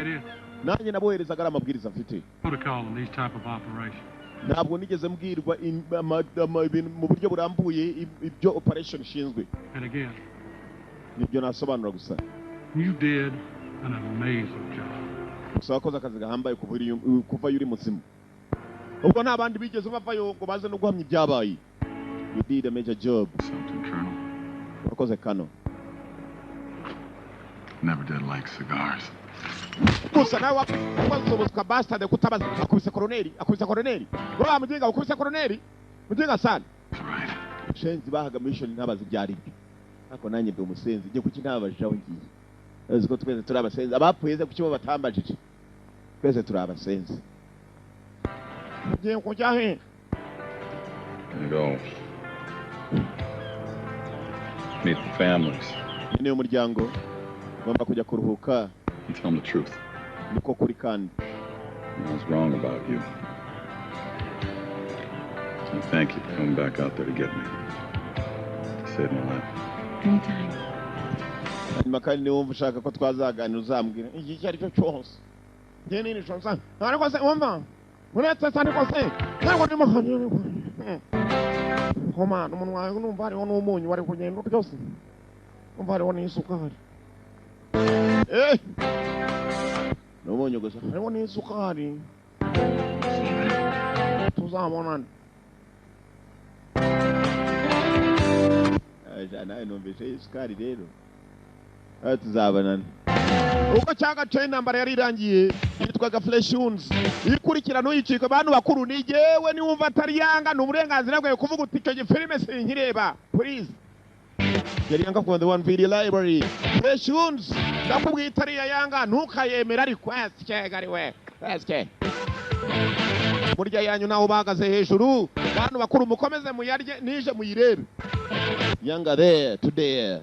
nanjye naboherezaga ari amabwiriza mfite. Protocol in these type of operations. Ntabwo nigeze mbwirwa ibintu mu buryo burambuye ibyo operation ishinzwe. And again, nibyo nasobanura gusa. You did an amazing job. Gusa wakoze akazi gahambaye kuva yuri muzima. Ubwo nta bandi bigeze bavayo ngo baze no guhamya ibyabaye. You did a major job. Something, Colonel. Wakoze kano. Never did like cigars. gusa nawe wakwazoboswa bastard kutabaza akubise koroneri baba muginga akubise koroneri muginga sana shenzi bahaga mission ntabazi byari ako nanye ndi umusenzi ngiye kuki ntabajije aho ngiye aziko twese turi abasenzi abapfuye kuki bo batambajije twese turi abasenzi ngiye kujya he go meet the families ni umuryango ngomba kujya kuruhuka and tell them the truth. Niko kuri kandi I was wrong about you. And thank you for coming back out there to get me. You saved my life. Anytime. hanyuma kandi niba wumva ushaka ko twazaganira uzambwira iki cyari cyo cyose ngiye nini shonsa ariko se wumva uretse se ariko se ntabwo ndimo hanyuma koma umunwa wawe numva hariho n'umunyu wari kugenda byose numva hariho n'isukari n'umunyu gusa hariho n'isukari tuzabonana nawe numvise isukari rero tuzabonana uko cyagace intambara yari irangiye yitwaga Fleshuns ikurikirana uyicika abantu bakuru ni jewe niwumva atari yanga n'uburenganzira bwawe kuvuga uti icyo gifilime sinkireba please yari yanga from the one video library Fleshuns ndakubwiye itari yanga ntukayemera ariko askegari we aske burya yanyu naho bahagaze hejuru abantu bakuru mukomeze muyarye nije muyirebe yanga there today